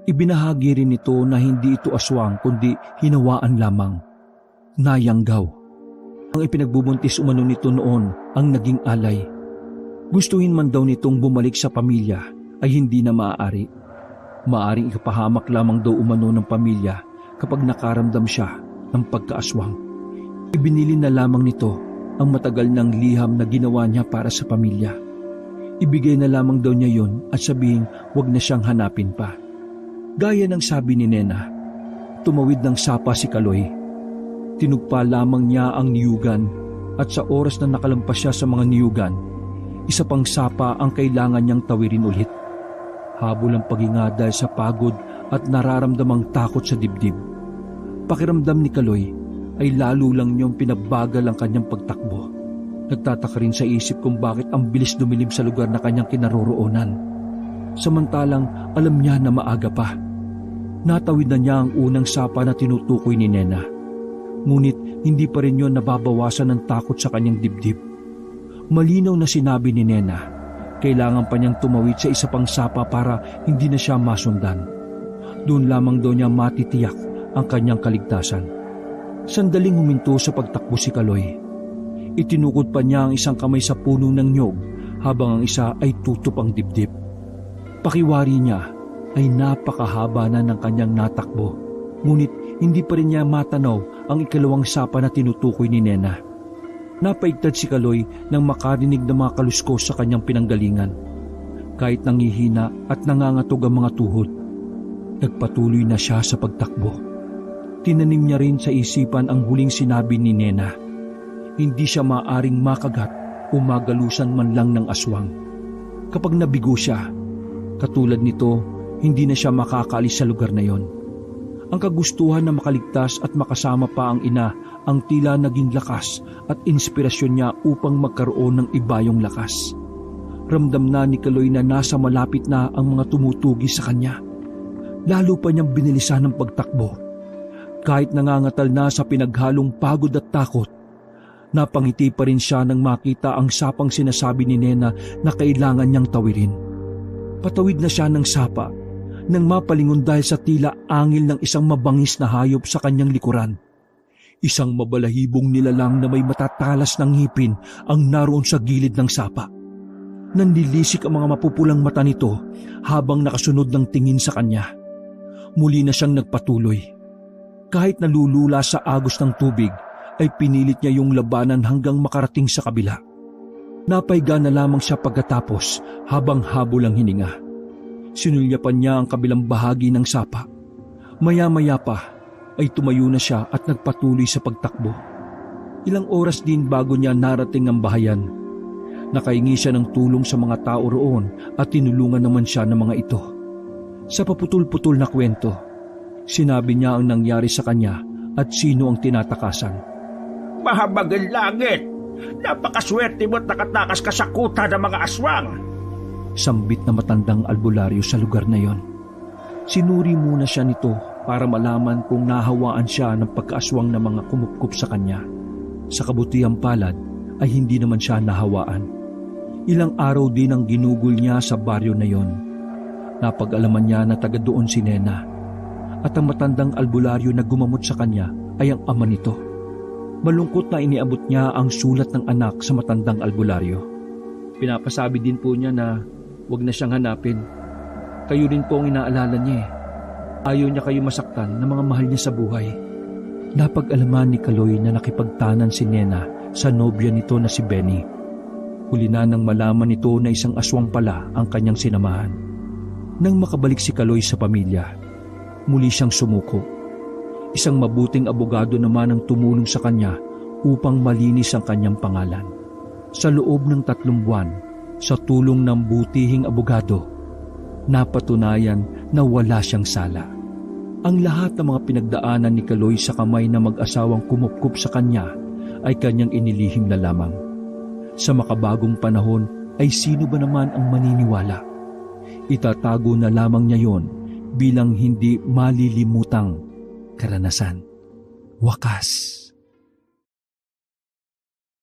B: Ibinahagi rin nito na hindi ito aswang kundi hinawaan lamang. Nayanggaw. Ang ipinagbubuntis umano nito noon ang naging alay. Gustuhin man daw nitong bumalik sa pamilya ay hindi na maaari. Maaring ikapahamak lamang daw umano ng pamilya kapag nakaramdam siya ng pagkaaswang. Ibinili na lamang nito ang matagal ng liham na ginawa niya para sa pamilya. Ibigay na lamang daw niya yon at sabihin wag na siyang hanapin pa. Gaya ng sabi ni Nena, tumawid ng sapa si Kaloy. Tinugpa lamang niya ang niyugan at sa oras na nakalampas siya sa mga niyugan, isa pang sapa ang kailangan niyang tawirin ulit. Habol ang paghinga dahil sa pagod at nararamdamang takot sa dibdib. Pakiramdam ni Kaloy ay lalo lang niyang pinabagal ang kanyang pagtakbo. Nagtataka rin sa isip kung bakit ang bilis dumilim sa lugar na kanyang kinaroroonan. Samantalang alam niya na maaga pa. Natawid na niya ang unang sapa na tinutukoy ni Nena. Ngunit hindi pa rin yun nababawasan ng takot sa kanyang dibdib. Malinaw na sinabi ni Nena, kailangan pa niyang tumawid sa isa pang sapa para hindi na siya masundan. Doon lamang daw niya matitiyak ang kanyang kaligtasan. Sandaling huminto sa pagtakbo si Kaloy. Itinukod pa niya ang isang kamay sa puno ng niyog habang ang isa ay tutup ang dibdib. Pakiwari niya ay napakahaba na ng kanyang natakbo. Ngunit hindi pa rin niya matanaw ang ikalawang sapa na tinutukoy ni Nena. Napaigtad si Kaloy nang makarinig ng mga kaluskos sa kanyang pinanggalingan. Kahit nangihina at nangangatog ang mga tuhod, nagpatuloy na siya sa pagtakbo. Tinanim niya rin sa isipan ang huling sinabi ni Nena. Hindi siya maaring makagat o magalusan man lang ng aswang. Kapag nabigo siya, katulad nito, hindi na siya makakaalis sa lugar na yon. Ang kagustuhan na makaligtas at makasama pa ang ina ang tila naging lakas at inspirasyon niya upang magkaroon ng ibayong lakas. Ramdam na ni Kaloy na nasa malapit na ang mga tumutugi sa kanya. Lalo pa niyang binilisan ng pagtakbo. Kahit nangangatal na sa pinaghalong pagod at takot, napangiti pa rin siya nang makita ang sapang sinasabi ni Nena na kailangan niyang tawirin. Patawid na siya ng sapa nang mapalingon dahil sa tila angil ng isang mabangis na hayop sa kanyang likuran. Isang mabalahibong nilalang na may matatalas ng ngipin ang naroon sa gilid ng sapa. Nanlilisik ang mga mapupulang mata nito habang nakasunod ng tingin sa kanya. Muli na siyang nagpatuloy. Kahit nalulula sa agos ng tubig, ay pinilit niya yung labanan hanggang makarating sa kabila. Napaiga na lamang siya pagkatapos habang habol ang hininga. Sinulyapan niya ang kabilang bahagi ng sapa. Maya-maya pa ay tumayo na siya at nagpatuloy sa pagtakbo. Ilang oras din bago niya narating ang bahayan. Nakahingi siya ng tulong sa mga tao roon at tinulungan naman siya ng mga ito. Sa paputol-putol na kwento, sinabi niya ang nangyari sa kanya at sino ang tinatakasan.
C: Mahabagang langit! Napakaswerte mo't nakatakas ka sa kuta ng mga aswang!
B: Sambit na matandang albularyo sa lugar na yon. Sinuri muna siya nito para malaman kung nahawaan siya ng pagkaaswang na mga kumupkup sa kanya. Sa kabutihang palad ay hindi naman siya nahawaan. Ilang araw din ang ginugol niya sa baryo na yon. Napag-alaman niya na taga doon si Nena at ang matandang albularyo na gumamot sa kanya ay ang ama nito. Malungkot na iniabot niya ang sulat ng anak sa matandang albularyo. Pinapasabi din po niya na huwag na siyang hanapin. Kayo rin po ang inaalala niya eh. Ayaw niya kayo masaktan ng mga mahal niya sa buhay. Napag-alaman ni Kaloy na nakipagtanan si Nena sa nobya nito na si Benny. Huli na nang malaman nito na isang aswang pala ang kanyang sinamahan. Nang makabalik si Kaloy sa pamilya, muli siyang sumuko. Isang mabuting abogado naman ang tumulong sa kanya upang malinis ang kanyang pangalan. Sa loob ng 3 buwan, sa tulong ng butihing abogado, napatunayan na wala siyang sala. Ang lahat ng mga pinagdaanan ni Kaloy sa kamay na mag-asawang kumupkup sa kanya ay kanyang inilihim na lamang. Sa makabagong panahon ay sino ba naman ang maniniwala? Itatago na lamang niya yon bilang hindi malilimutang karanasan. Wakas.